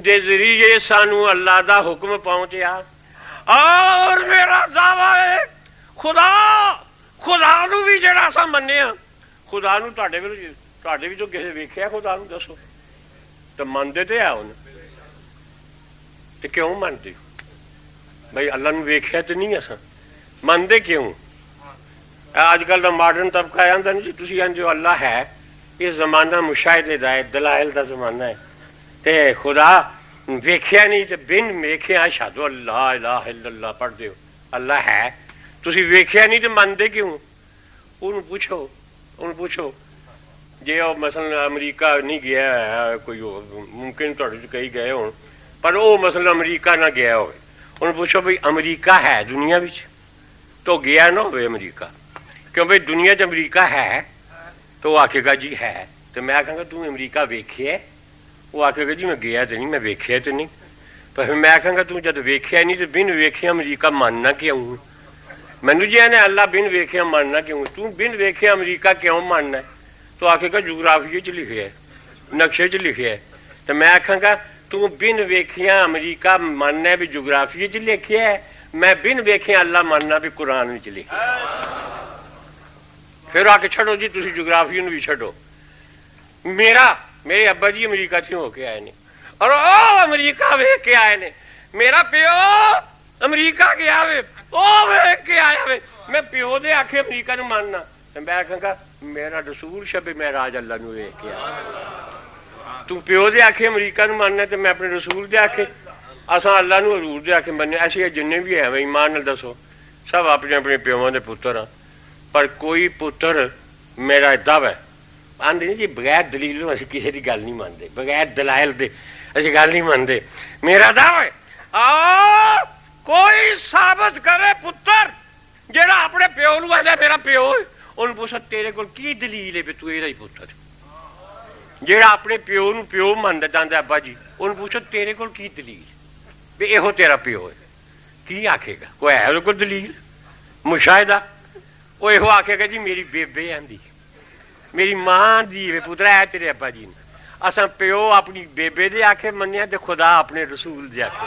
ਦੇ ਜ਼ਰੀਏ ਸਾਨੂੰ ਅੱਲਾ ਦਾ ਹੁਕਮ ਪਹੁੰਚਿਆ। ਔਰ ਮੇਰਾ ਦਾਵਾ ਹੈ ਖੁਦਾ ਨੂੰ ਵੀ ਜਿਹੜਾ ਅਸਾਂ ਮੰਨਿਆ, ਖੁਦਾ ਨੂੰ ਤੁਹਾਡੇ ਵਿੱਚੋਂ ਕਿਸੇ ਵੇਖਿਆ ਖੁਦਾ ਨੂੰ? ਦੱਸੋ। ਤੇ ਮੰਨਦੇ ਤੇ ਹੈ ਹੁਣ, ਤੇ ਕਿਉਂ ਮੰਨਦੇ ਹੋ? ਬਈ ਅੱਲਾ ਨੂੰ ਵੇਖਿਆ ਤੇ ਨਹੀਂ ਅਸਾਂ, ਮੰਨਦੇ ਕਿਉਂ? ਅੱਜ ਕੱਲ੍ਹ ਦਾ ਮਾਡਰਨ ਤਬਕਾ ਆਂਦਾ ਨਹੀਂ ਜੀ ਤੁਸੀਂ ਜੋ ਅੱਲਾ ਹੈ, ਇਹ ਜ਼ਮਾਨਾ ਮੁਸ਼ਾਹਿਦੇ ਦਾ ਹੈ, ਦਲਾਇਲ ਦਾ ਜ਼ਮਾਨਾ ਹੈ, ਤੇ ਖੁਦਾ ਵੇਖਿਆ ਨਹੀਂ ਤੇ ਬਿਨ ਵੇਖਿਆ ਅਸ਼ਹਦੁ ਅੱਲਾ ਇਲਾਹਾ ਇਲੱਲ੍ਲਾਹ ਪੜ੍ਹਦੇ ਹੋ। ਅੱਲਾ ਹੈ, ਤੁਸੀਂ ਵੇਖਿਆ ਨਹੀਂ ਤੇ ਮੰਨਦੇ ਕਿਉਂ? ਉਹਨੂੰ ਪੁੱਛੋ ਜੇ ਉਹ ਮਸਲਨ ਅਮਰੀਕਾ ਨਹੀਂ ਗਿਆ ਹੈ, ਕੋਈ ਮੁਮਕਿਨ ਤੁਹਾਡੇ 'ਚ ਕਈ ਗਏ ਹੋਣ, ਪਰ ਉਹ ਮਸਲਨ ਅਮਰੀਕਾ ਨਾ ਗਿਆ ਹੋਵੇ, ਉਹਨੂੰ ਪੁੱਛੋ ਬਈ ਅਮਰੀਕਾ ਹੈ ਦੁਨੀਆ ਵਿੱਚ? ਤਾਂ ਗਿਆ ਨਾ ਹੋਵੇ ਅਮਰੀਕਾ, ਕਿਉਂ ਬਈ ਦੁਨੀਆ 'ਚ ਅਮਰੀਕਾ ਹੈ? ਤਾਂ ਉਹ ਆਖੇਗਾ ਜੀ ਹੈ। ਤੇ ਮੈਂ ਕਹਾਂਗਾ ਤੂੰ ਅਮਰੀਕਾ ਵੇਖਿਆ? ਉਹ ਆਖੇਗਾ ਜੀ ਮੈਂ ਗਿਆ ਤੇ ਨਹੀਂ, ਮੈਂ ਵੇਖਿਆ ਤੇ ਨਹੀਂ। ਪਰ ਫਿਰ ਮੈਂ ਕਹਾਂਗਾ ਤੂੰ ਜਦ ਵੇਖਿਆ ਨਹੀਂ ਤੇ ਬਿਨ ਵੇਖਿਆ ਅਮਰੀਕਾ ਮੰਨਣਾ ਕਿਉਂ? ਮੈਨੂੰ ਜੀ ਇਹਨੇ ਅੱਲਾ ਬਿਨ ਵੇਖਿਆ ਮੰਨਣਾ ਕਿਉਂ? ਤੂੰ ਬਿਨ ਵੇਖਿਆ ਅਮਰੀਕਾ ਕਿਉਂ ਮੰਨਣਾ? ਤੂੰ ਆਖੇਗਾ ਜੂਗਰਾਫੀਏ 'ਚ ਲਿਖਿਆ, ਨਕਸ਼ੇ 'ਚ ਲਿਖਿਆ। ਤੇ ਮੈਂ ਆਖਾਂਗਾ ਤੂੰ ਬਿਨ ਵੇਖਿਆ ਅਮਰੀਕਾ ਮੰਨਣਾ ਵੀ ਜੂਗਰਾਫੀਏ 'ਚ ਲਿਖਿਆ, ਮੈਂ ਬਿਨ ਵੇਖਿਆ ਅੱਲਾ ਮੰਨਣਾ ਵੀ ਕੁਰਾਨ ਵਿੱਚ ਲਿਖਿਆ। ਫਿਰ ਆ ਕੇ ਛੱਡੋ ਜੀ, ਤੁਸੀਂ ਜੂਗਰਾਫੀ ਨੂੰ ਵੀ ਛੱਡੋ। ਮੇਰੇ ਅੱਬਾ ਜੀ ਅਮਰੀਕਾ 'ਚ ਹੋ ਕੇ ਆਏ ਨੇ, ਔਰ ਉਹ ਅਮਰੀਕਾ ਵੇਖ ਕੇ ਆਏ ਨੇ। ਮੇਰਾ ਪਿਓ ਅਮਰੀਕਾ ਗਿਆ ਵੇ, ਉਹ ਵੇਖ ਕੇ ਆਇਆ ਵੇ। ਮੈਂ ਪਿਓ ਦੇ ਆਖੇ ਅਮਰੀਕਾ ਨੂੰ ਮੰਨਣਾ, ਤੇ ਮੈਂ ਆਖਾਂਗਾ ਮੇਰਾ ਰਸੂਲ ਸ਼ਬੇ ਮਹਿਰਾਜ ਅੱਲਾ ਨੂੰ ਵੇਖ ਕੇ ਆਇਆ। ਤੂੰ ਪਿਓ ਦੇ ਆਖੇ ਅਮਰੀਕਾ ਨੂੰ ਮੰਨਣਾ ਤੇ ਮੈਂ ਆਪਣੇ ਰਸੂਲ ਦੇ ਆਖੇ, ਅਸਾਂ ਅੱਲਾ ਨੂੰ ਹਜ਼ੂਰ ਦੇ ਆਖੇ ਮੰਨੇ। ਅਸੀਂ ਜਿੰਨੇ ਵੀ ਐਵੇਂ ਈਮਾਨ ਨਾਲ ਦੱਸੋ, ਸਭ ਆਪਣੇ ਆਪਣੇ ਪਿਓਾਂ ਦੇ ਪੁੱਤਰ ਆ, ਪਰ ਕੋਈ ਪੁੱਤਰ ਮੇਰਾ ਦਾਵਾ ਆਂਦੇ ਨਹੀਂ ਜੀ ਬਗੈਰ ਦਲੀਲ ਅਸੀਂ ਕਿਸੇ ਦੀ ਗੱਲ ਨਹੀਂ ਮੰਨਦੇ, ਬਗੈਰ ਦਲਾਇਲ ਦੇ ਅਸੀਂ ਗੱਲ ਨਹੀਂ ਮੰਨਦੇ। ਮੇਰਾ ਦਾਵਾ ਆ ਕੋਈ ਸਾਬਤ ਕਰੇ ਪੁੱਤਰ ਜਿਹੜਾ ਆਪਣੇ ਪਿਓ ਨੂੰ ਆਂਦਾ ਮੇਰਾ ਪਿਓ, ਉਹਨੂੰ ਪੁੱਛ ਤੇਰੇ ਕੋਲ ਕੀ ਦਲੀਲ ਹੈ ਵੀ ਤੂੰ ਇਹਦਾ ਹੀ ਪੁੱਤਰ? ਜਿਹੜਾ ਆਪਣੇ ਪਿਓ ਨੂੰ ਪਿਓ ਮੰਨਦਾ ਜਾਂਦਾ ਅੱਬਾ ਜੀ, ਉਹਨੂੰ ਪੁੱਛ ਤੇਰੇ ਕੋਲ ਕੀ ਦਲੀਲ ਵੀ ਇਹੋ ਤੇਰਾ ਪਿਓ ਹੈ? ਕੀ ਆਖੇਗਾ? ਕੋਈ ਹੈ ਉਹਦੇ ਕੋਲ ਦਲੀਲ ਮੁਸ਼ਾਹਿਦਾ? ਉਹ ਇਹੋ ਆਖੇਗਾ ਜੀ ਮੇਰੀ ਬੇਬੇ ਆਂਦੀ, ਮੇਰੀ ਮਾਂ ਦੀ ਵੇ ਪੁੱਤਰਾ ਹੈ ਤੇਰੇ ਅੱਬਾ ਜੀ ਨੇ। ਅਸਾਂ ਪਿਓ ਆਪਣੀ ਬੇਬੇ ਦੇ ਆਖੇ ਮੰਨਿਆ ਤੇ ਖੁਦਾ ਆਪਣੇ ਰਸੂਲ ਦੇ ਆਖੇ।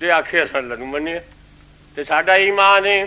ਦੇ ਆਖੇ ਅਸਾਂ ਅੱਲਾ ਨੂੰ ਮੰਨਿਆ ਤੇ ਸਾਡਾ ਈਮਾਨ ਹੈ।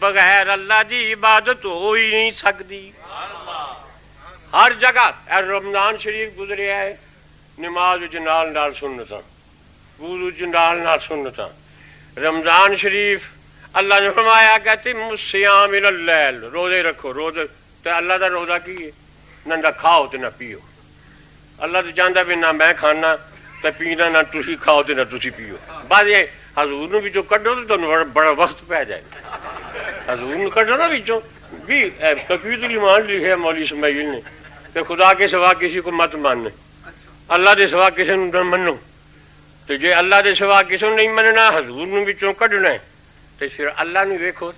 ਬਗੈਰ ਅੱਲਾ ਦੀ ਇਬਾਦਤ ਹੋ ਹੀ ਨਹੀਂ ਸਕਦੀ। ہر جگہ رمضان شریف گزریا ہے، نماز نال نال سنتاں، وضو نال نال سنتاں۔ رمضان شریف اللہ نے فرمایا کہتے الصیام الی اللیل، روزے رکھو، روزے تو اللہ دا روزہ کی ہے؟ نہ کھاؤ تو نہ پیو۔ اللہ تو چاہتا بھی نہ میں کھانا تو پینا، نہ تسی کھاؤ تو نہ تسی پیو۔ بعد یہ حضور نو وچوں کڈو تو تمہیں بڑا وقت پی جائے گا۔ حضور نو کڈو نا وچوں بھی تقویت الایمان لکھے مولوی اسماعیل نے کہ خدا کے سوا کسی کو مت ماننے، اللہ دے سوا کسی نو نہ منو۔ تو جے اللہ دے سوا کسی نو نہیں مننا، حضور نو وچوں کڈنا ہے، تو پھر اللہ نو ویکھو،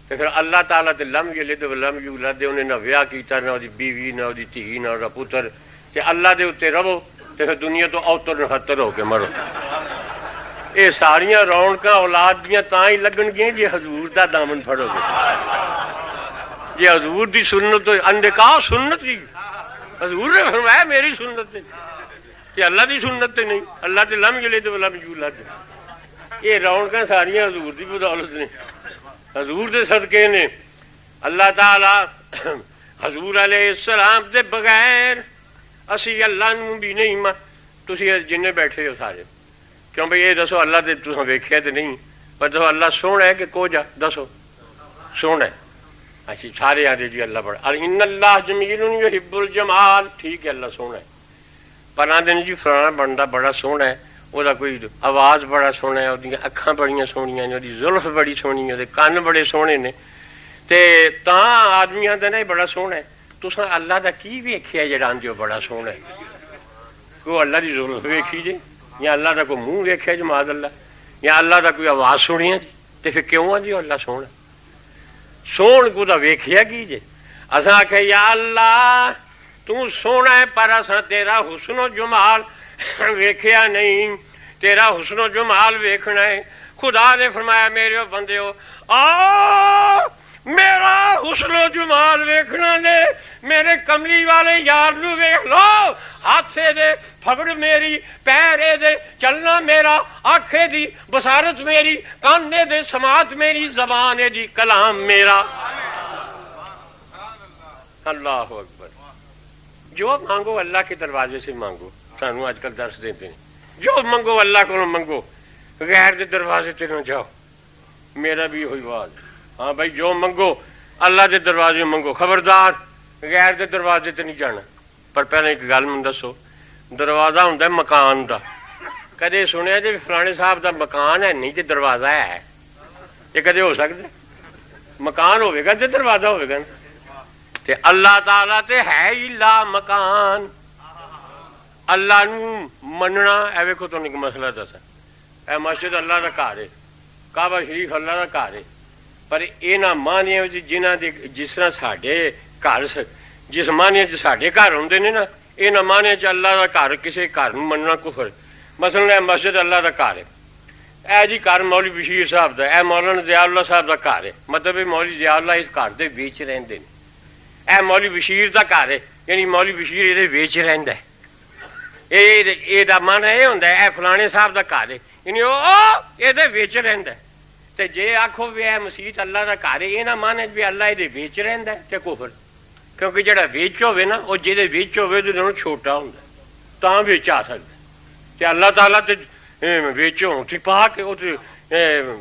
تو پھر اللہ تعالیٰ تے لم یلد ولم یولد، انہیں نہ ویاہ کیتا، نہ دی بیوی، نہ دی دھی، نہ دا پتر، تے اللہ دے اتے رہو، تے پھر دنیا تو اوتر نہتر ہو کے مرو۔ یہ ساریاں رونقاں اولاد دیاں تاں ہی لگن گیاں جے حضور دا دامن پھڑو گے، جے حضور دی سنت اندکا سنت ہی، حضور نے فرمایا میری سنت ہے، کہ اللہ دی سنت تے نہیں، اللہ تے لم یلد ولم یولد۔ یہ رونقاں ساریاں حضور دی بدولت نے، حضور دے صدقے نے۔ اللہ تعالیٰ حضور علیہ السلام دے بغیر اسی اللہ نو بھی نہیں تسی جن بیٹھے ہو سارے، کیوں بھئی یہ دسو اللہ تے تساں ویکھیا تے نہیں، پر دسو اللہ سونا ہے کہ کو جا دسو سونا ہے؟ اچھا سارے آدھے جی اللہ بڑا، ان اللہ جمیل یحب الجمال، ٹھیک ہے اللہ سونا ہے، پر آدھے جی فلانا بندہ بڑا سونا ہے، وہ کوئی آواز بڑا سونا ہے، وہ اکھاں بڑیاں سونیاں نے، وہ زلف بڑی سونی ہے، کن بڑے سونے نے، تے تاں آدمی آدھے نا بڑا سونا ہے۔ تساں اللہ دا کی ویکھیا جڑا آندے ہو بڑا سونا ہے؟ کوئی اللہ دی زلف ویکھی جے، یا اللہ دا کوئی منہ ویکھیا جے معاذ اللہ، یا اللہ دا کوئی آواز سنی جی، تے پھر کیوں آندے ہو اللہ سونا؟ سون کو دا ویکھیا کی جے؟ اساں آکھیا یا اللہ تو سونا ہے، پر اساں تیرا حسن و جمال ویکھیا نہیں، تیرا حسن و جمال ویکھنا ہے۔ خدا نے فرمایا میرے بندے ہو آ میرا حسن و جمال ویکھنا دے، میرے کملی والے یار نو ویکھ لو، ہاتھے دے پھگڑ میری، پیرے دے چلنا میرا، آنکھے دی بصارت میری، کانے دے سماعت میری، زبانے دی کلام میرا۔ اللہ اکبر۔ جو مانگو اللہ کے دروازے سے مانگو، سانو آج کل درس دیتے ہیں، جو منگو اللہ کو منگو، غیر دے دروازے تے نہ جاؤ۔ میرا بھی ہوئی بات، ہاں بھائی جو منگو اللہ دے دروازے منگو، خبردار غیر دے دروازے تے نہیں جانا۔ پر پہلے ایک گل میں دسو، دروازہ ہوندا ہے مکان دا، کدے سنیا جی فلانے صاحب دا مکان ہے نہیں تے دروازہ ہے؟ یہ کدے ہو سکتا؟ مکان ہوئے گا تے دروازہ ہوئے گا، تے اللہ تعالیٰ تے ہے ہی لا مکان۔ اللہ نو مننا، اے ویکھو تانوں ایک مسئلہ دساں، اے مسجد اللہ دا گھر ہے، کعبہ شریف اللہ دا گھر ہے، پر انہاں مانیاں وچ جنہاں دے جس طرح ساڈے گھر جس مانیاں چ ساڈے گھر ہوندے نے نا، انہاں مانیاں چ اللہ دا گھر کسے گھر نوں مننا کفر۔ مثلا اے مسجد اللہ دا گھر ہے، اے جی گھر مولوی بشیر صاحب دا، اے مولانا ضیاء اللہ صاحب دا گھر ہے، مطلب مولوی ضیاء اللہ اس گھر دے وچ رہندے نے۔ اے مولوی بشیر دا گھر ہے، یعنی مولوی بشیر یہ وچ رہندا ہے، یہ دا معنی یہ ہوندا ہے اے فلانے صاحب دا گھر ہے، یعنی وہ یہ وچ رہندا ہے۔ تے جے آکھو بھی اے مسجد اللہ دا گھر ہے، یہ نہ مانے بھی اللہ یہ وچ رہندا ہے تے کفر، کیونکہ جڑا وچ ہوے نا وہ جہدے وچ ہوے تو چھوٹا ہوندا تاں وچ آ سکدا، تے اللہ تعالیٰ تے وچ ہون تے پا کے وہ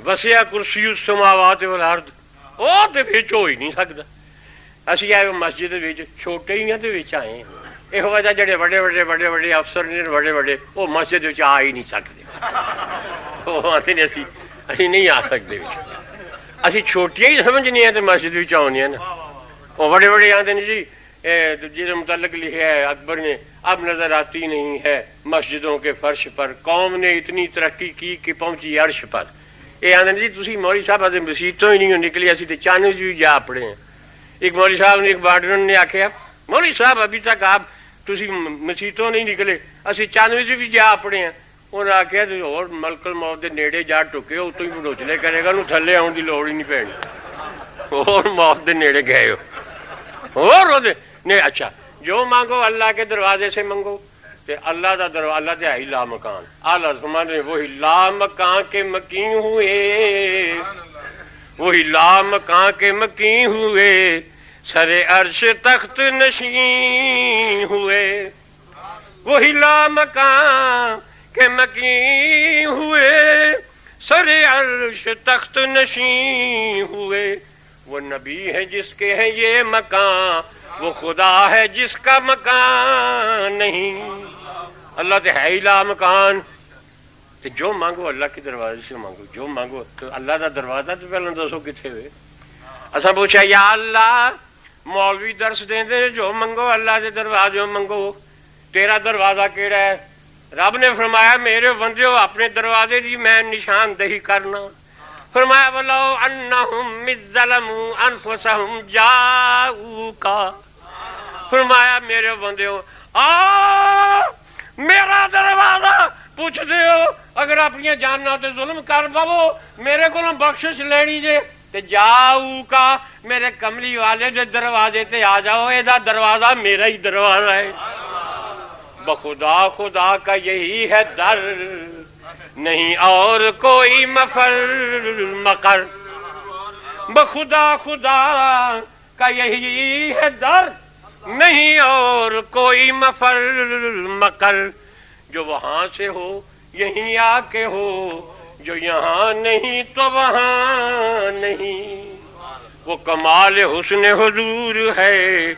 وسع کرسی السماوات والارض، وہ تے وچ ہو ہی نہیں سکدا۔ اسی آئے مسجد وچ چھوٹے ہی ہیں تے وچ آئے ہیں، یہ وجہ جڑے بڑے افسر نے بڑے وہ مسجد وچ آ ہی نہیں سکتے، وہ آتے نے اسی نہیں آ سکتے، اسی چھوٹیاں ہی سمجھنی ہیں تے مسجد وچ آنی نا۔ وہ بڑے آتے ہیں جی جس متعلق لکھا ہے اکبر نے، اب نظر آتی نہیں ہے مسجدوں کے فرش پر، قوم نے اتنی ترقی کی کہ پہنچی عرش پر۔ یہ آتے ہیں جی تسی مولوی صاحب آتے مسیتوں ہی نہیں نکلی، اسی تے چاند بھی جا پڑے ہیں۔ ایک مولوی صاحب نے ایک بارڈرن نے آخیا مولوی صاحب ابھی تک آپ تسی مسیتوں نہیں نکلے، اسی چاند بھی جا پڑے ہیں۔ انہوں نے آخیا اور ملک الموت دے نیڑے جا ٹکے ہو تو ہی بڑوچلے کرے گا، انہوں تھلے آن دی لوڑ ہی نہیں پینی، اور موت دے نیڑے گئے ہو اور نہیں۔ اچھا جو مانگو اللہ کے دروازے سے منگو، تے اللہ دا دروازہ تے ہے لا مکان۔ اعلیٰ فرماتے ہیں وہی لا مکان کے مکین ہوئے، وہی لا مکان کے مکین ہوئے، سر عرش تخت نشین ہوئے، وہی لامکان کے مکین ہوئے، سر عرش تخت نشین ہوئے۔ وہ نبی ہے جس کے ہیں یہ مکان، وہ خدا ہے جس کا مکان نہیں۔ اللہ تو ہے ہی لامکان، تو جو مانگو اللہ کے دروازے سے مانگو، جو مانگو۔ تو اللہ کا دروازہ تو پہلے دسو کتنے ہوئے؟ اساں پوچھا یا اللہ مولوی درس دیں جو منگو اللہ کے دروازے منگو، تیرا دروازہ کیڑا ہے؟ رب نے فرمایا میرے بندیو اپنے دروازے دی میں نشاندہی کرنا۔ فرمایا وَلَوْ أَنَّهُمْ إِذ ظَّلَمُوا أَنفُسَهُمْ جَاءُوكَ، فرمایا میرے بندیو میرا دروازہ پوچھ دیو، اگر اپنی جاننا تے ظلم کر پاو میرے کو بخشش لینی جے تے جاؤ کا میرے کملی والے دے دروازے تے آ جاؤ، ایدہ دروازہ میرا ہی دروازہ ہے۔ بخدا خدا کا یہی ہے در، نہیں اور کوئی مفر مقر۔ بخدا خدا کا یہی ہے در، نہیں اور کوئی مفر مقر۔ جو وہاں سے ہو یہیں آ کے ہو، جو یہاں نہیں تو وہاں نہیں۔ وہ کمال حسن حضور ہے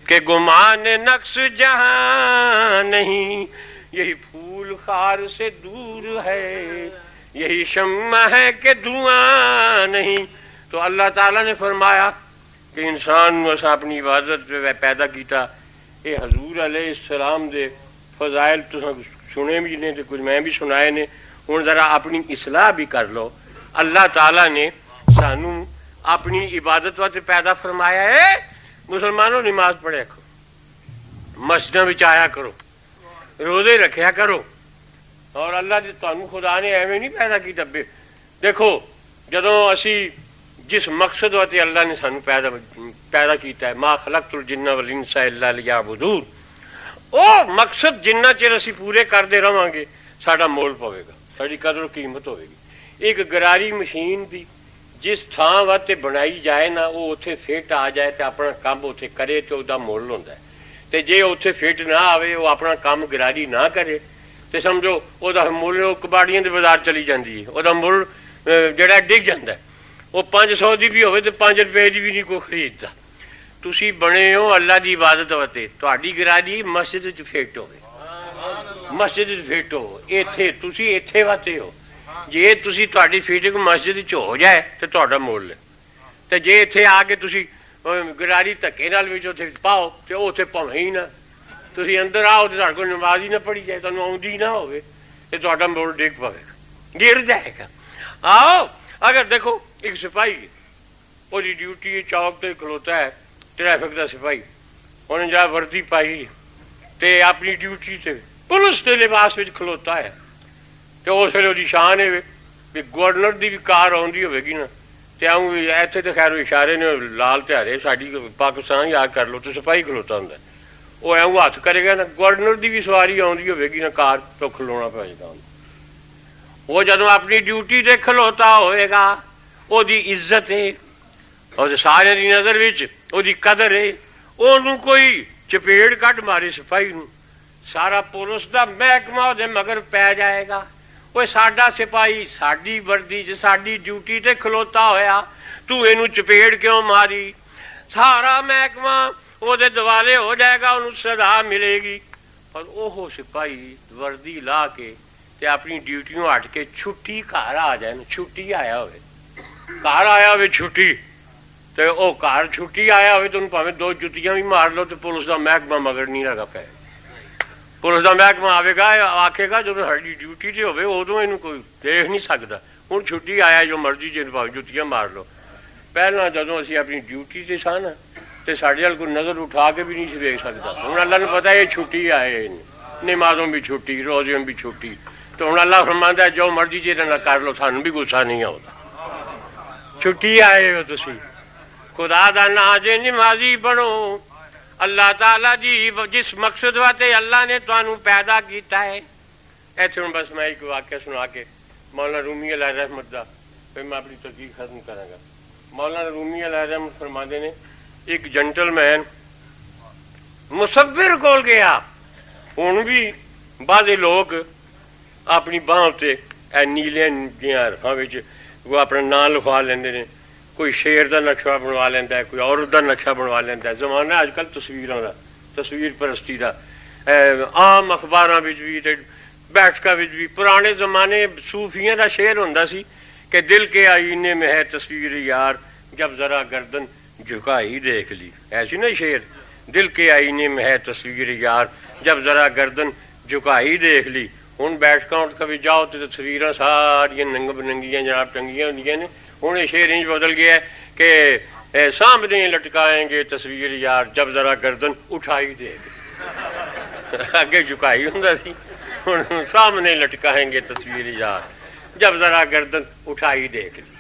کہ گمان نقص جہاں نہیں۔ یہی پھول خار سے دور ہے، یہی شمع ہے کہ دھواں نہیں۔ تو اللہ تعالیٰ نے فرمایا کہ انسان اسا اپنی عبادت پہ پیدا کیتا۔ اے حضور علیہ السلام دے فضائل تو سنے بھی نے، کچھ میں بھی سنائے نے، ہوں ذرا اپنی اصلاح بھی کر لو۔ اللہ تعالیٰ نے سانو اپنی عبادت واسطے پیدا فرمایا ہے۔ مسلمانوں نماز پڑھیا کرو، مسجدوں میں آیا کرو، روزے رکھیا کرو، اور اللہ نے تانوں خدا نے ایویں نہیں پیدا کیتا۔ دیکھو جدوں اسی جس مقصد واسطے اللہ نے سانو پیدا کیتا ہے، ما خلقت الجن والانس الا لیعبدون، او مقصد جنہ چر اسی پورے کرتے رہاں گے ساڈا مول پوے گا، ساری قدر و قیمت ہوے گی۔ ایک گراری مشین دی جس تھاں واسطے بنائی جائے نا، وہ اتنے فٹ آ جائے تو اپنا کام اتنے کرے تو وہ مول ہوتا ہے، تو جے اتنے فٹ نہ آئے وہ اپنا کام گراری نہ کرے تو سمجھو وہ مل کباڑیاں دے بازار چلی جاتی ہے، وہ مل جڑا ڈگ جاتا ہے، وہ 500 دی بھی ہوئے تو 5 روپے دی بھی نہیں کوئی خریدتا۔ تسی بنے ہو اللہ دی عبادت واسطے، تہاڈی گراری مسجد وچ فٹ ہوئے، مسجد وچ فٹ ہو، ایتھے تسی ایتھے واسطے ہو۔ جے تسی تہاڈی فٹنگ مسجد وچ ہو جائے تو تہاڈا مول ہے، تے جے ایتھے آ کے تسی گراری دھکے نال وچ اوتھے پاؤ تے او اوتھے پاویں ہی نہ، تسی اندر آؤ تے تہاڈے کول نماز ہی نہ پڑھی جائے، تانوں آوندی نہ ہوے تے تہاڈا مول ڈگ پوے گا، گر جائے گا۔ آؤ اگر دیکھو ایک سپاہی وہ ڈیوٹی چوک تے کھلوتا ہے، ٹریفک دا سپاہی، انہیں جا وردی پائی تے اپنی ڈیوٹی تے پولیس دے لباس وچ کھلوتا ہے، تو اس ویلے وہ شان ہے بھی گورنر دی بھی کار آؤندی ہوئے گی نا، تے آؤں ایتھے تے خیر اشارے نے لال تے ہرے ساڈی پاکستان یاد کر لو، تو سپاہی کھلوتا ہوندا ہے، وہ ایوں ہاتھ کرے گا نا، گورنر دی بھی سواری آؤندی ہوئے گی نا کار، تو کھلونا پے گا۔ وہ جدوں اپنی ڈیوٹی تے کھلوتا ہوئے گا، وہ دی عزت ہے، اور سارے دی نظر وچ وہ دی قدر ہے، انہوں کوئی چپیڑ کٹ مارے سپاہی نوں، سارا پولیس دا محکمہ دے مگر پی جائے گا۔ وہ ساڈا سپاہی ساڈی وردی چ ساڈی ڈیوٹی تے کھلوتا ہویا، تو اینوں چپیڑ کیوں ماری؟ سارا محکمہ وہ دے دوالے ہو جائے گا، انہوں سزا ملے گی۔ اور وہ سپاہی وردی لا کے تے اپنی ڈیوٹیوں ہٹ کے چھٹی گھر آ جائے نا، چھٹی آیا ہوئے، گھر آیا ہوئے چھٹی، تو وہ گھر چھٹی آیا ہوئے تو انہوں پاویں 2 جتیاں بھی مار لو تو پولیس دا محکمہ مگر نہیں لگا پے، پولیس دا محکمہ آئے گا آکھے گا جب ساری ڈیوٹی تے ہوئے ادوں یہ کوئی دیکھ نہیں سکتا، ہوں چھٹی آیا جو مرضی جن پاویں جتیاں مار لو۔ پہلے جدوں اسی اپنی ڈیوٹی تے سا نا تو ساڈے وال کوئی نظر اٹھا کے بھی نہیں دیکھ سکتا، ہوں اللہ نے پتا یہ چھٹی آئے، نمازوں بھی چھٹی، روزیوں بھی چھٹی، تو ہوں اللہ فرماندا ہے جو مرضی جہاں نہ کر لو، سانوں بھی غصہ نہیں آتا، چھٹی آئے ہو تسی۔ خدا دا نا جے نمازی بنو، اللہ تعالیٰ دی جس مقصد واسطے اللہ نے تانوں پیدا کیتا ہے۔ ایتھے ہوں بس میں ایک واقعہ سنا کے مولانا رومی علیہ رحمت دا پھر میں اپنی تقریر ختم کراں گا۔ مولانا رومی علیہ رحمت فرماندے نے ਇੱਕ ਜੈਂਟਲਮੈਨ ਮੁਸੱਵਿਰ ਕੋਲ ਗਿਆ। ਹੁਣ ਵੀ ਬਾਜ਼ੇ ਲੋਕ ਆਪਣੀ ਬਾਂਹ ਉੱਤੇ ਨੀਲਿਆਂ ਦੀਆਂ ਹਰਫਾਂ ਵਿੱਚ ਉਹ ਆਪਣਾ ਨਾਂ ਲਿਖਵਾ ਲੈਂਦੇ ਨੇ। ਕੋਈ ਸ਼ੇਰ ਦਾ ਨਕਸ਼ਾ ਬਣਵਾ ਲੈਂਦਾ, ਕੋਈ ਔਰਤ ਦਾ ਨਕਸ਼ਾ ਬਣਵਾ ਲੈਂਦਾ। ਜ਼ਮਾਨਾ ਅੱਜ ਕੱਲ੍ਹ ਤਸਵੀਰਾਂ ਦਾ, ਤਸਵੀਰ ਪਰਸਤੀ ਦਾ। ਆਮ ਅਖਬਾਰਾਂ ਵਿੱਚ ਵੀ ਅਤੇ ਬੈਠਕਾਂ ਵਿੱਚ ਵੀ। ਪੁਰਾਣੇ ਜ਼ਮਾਨੇ ਸੂਫੀਆਂ ਦਾ ਸ਼ੇਰ ਹੁੰਦਾ ਸੀ کہ دل کے آئینے میں ہے تصویر یار جب ذرا گردن جھکائی دیکھ لی. ایسی نا شعر، دل کے آئینے میں ہے تصویر یار جب ذرا گردن جھکائی دیکھ لی. ہوں بیٹھکاں اٹھ کے بھی جاؤ تو تصویراں ساریاں ننگ بننگیاں جناب ٹنگیاں ہوندیاں نے. ہوں یہ شعر انج بدل گیا ہے کہ سامنے لٹکائیں گے تصویر یار جب ذرا گردن اٹھائی دیکھ لی. اگے جھکائی ہوندا سی، ہوں سامنے لٹکائیں گے تصویر یار جب ذرا گردن اٹھائی دیکھ لی.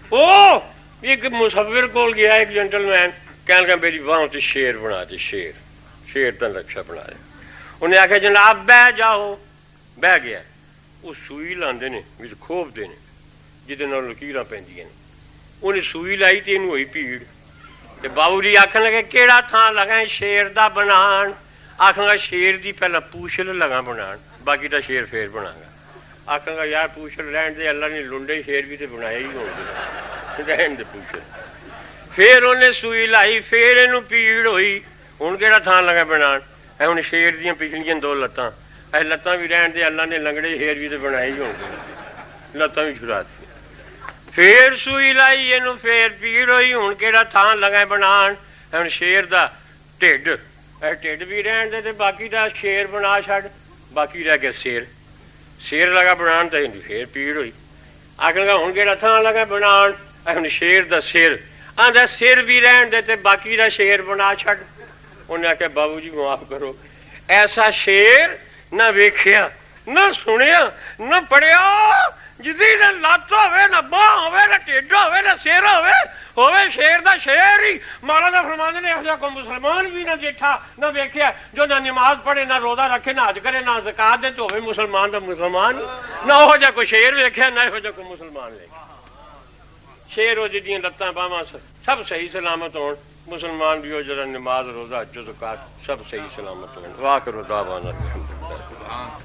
او ایک مصور کول گیا ایک جنٹلمین، کہنے لگا میری باہوں سے شیر بنا دے، شیر دا نقشہ بنا دے. انہیں آخیا جناب بہ جاؤ. بہ گیا. وہ سوئی لاندے نے وچ کھوب دے نے جہدے نال لکیراں پیندیاں نے. انہیں سوئی لائی تے اینوں ہوئی پیڑ. تے باؤ جی آکھن لگے کیڑا تھاں لگا شیر دا بنان؟ آکھاں گا شیر دی پہلا پوچھل لگا بنان، باقی دا شیر پھر بنا گا. آکھاں گا یار پوچھل رہن دے، اللہ نے لنڈے شیر بھی تے بنایا ہی ہوں گے، رہن دے پوچھل. پھر انہیں سوئی لائی، پھر اینوں پیڑ ہوئی. ہن کیڑا تھان لگا بنان؟ اے ہن شیر دیاں پچھلیاں دو لتاں، اے لتاں بھی رہن دے، اللہ نے لنگڑے شیر بھی تے بنائے ہی ہوں گے، لتاں بھی چھڑا دی. پھر سوئی لائی اینوں، پھر پیڑ ہوئی. ہن کیڑا تھان لگا بنان؟ ہن شیر دا ٹھڈ، اے ٹھڈ بھی رہن دے تے باقی دا شیر بنا چھڈ. باقی رہ گیا شیر لگا بنان تے پھر پیڑ ہوئی. آکھن گا ہن کیڑا تھان لگا بنان؟ ہن شیر دا سر، آندا سر بھی رہن دے تے باقی دا شیر بنا چھڈ. انہیں آخیا بابو جی معاف کرو، ایسا شیر نہ ویکھیا نہ سنیا نہ پڑھیا جدی نہ لت ہوے نہ باہ ہوے نہ ٹھڈ ہوے نہ سر ہوے شیر دا شیر ہی. مولانا فرماندے نے ایہو کوئی مسلمان بھی نہ دیکھا نہ ویکھیا جو نہ نماز پڑھے نہ روزہ رکھے نہ حج کرے نہ زکات دے، تو ہوے مسلمان دا مسلمان نہ ہو جا کوئی شیر ویکھیا نہ ہو جا کوئی مسلمان لے. شیر ہو جدیاں لتاں باواں سب صحیح سلامت ہون، مسلمان بھی ہو جڑا نماز روزہ حج زکات سب صحیح سلامت ہون. واخر دعوانا الحمدللہ.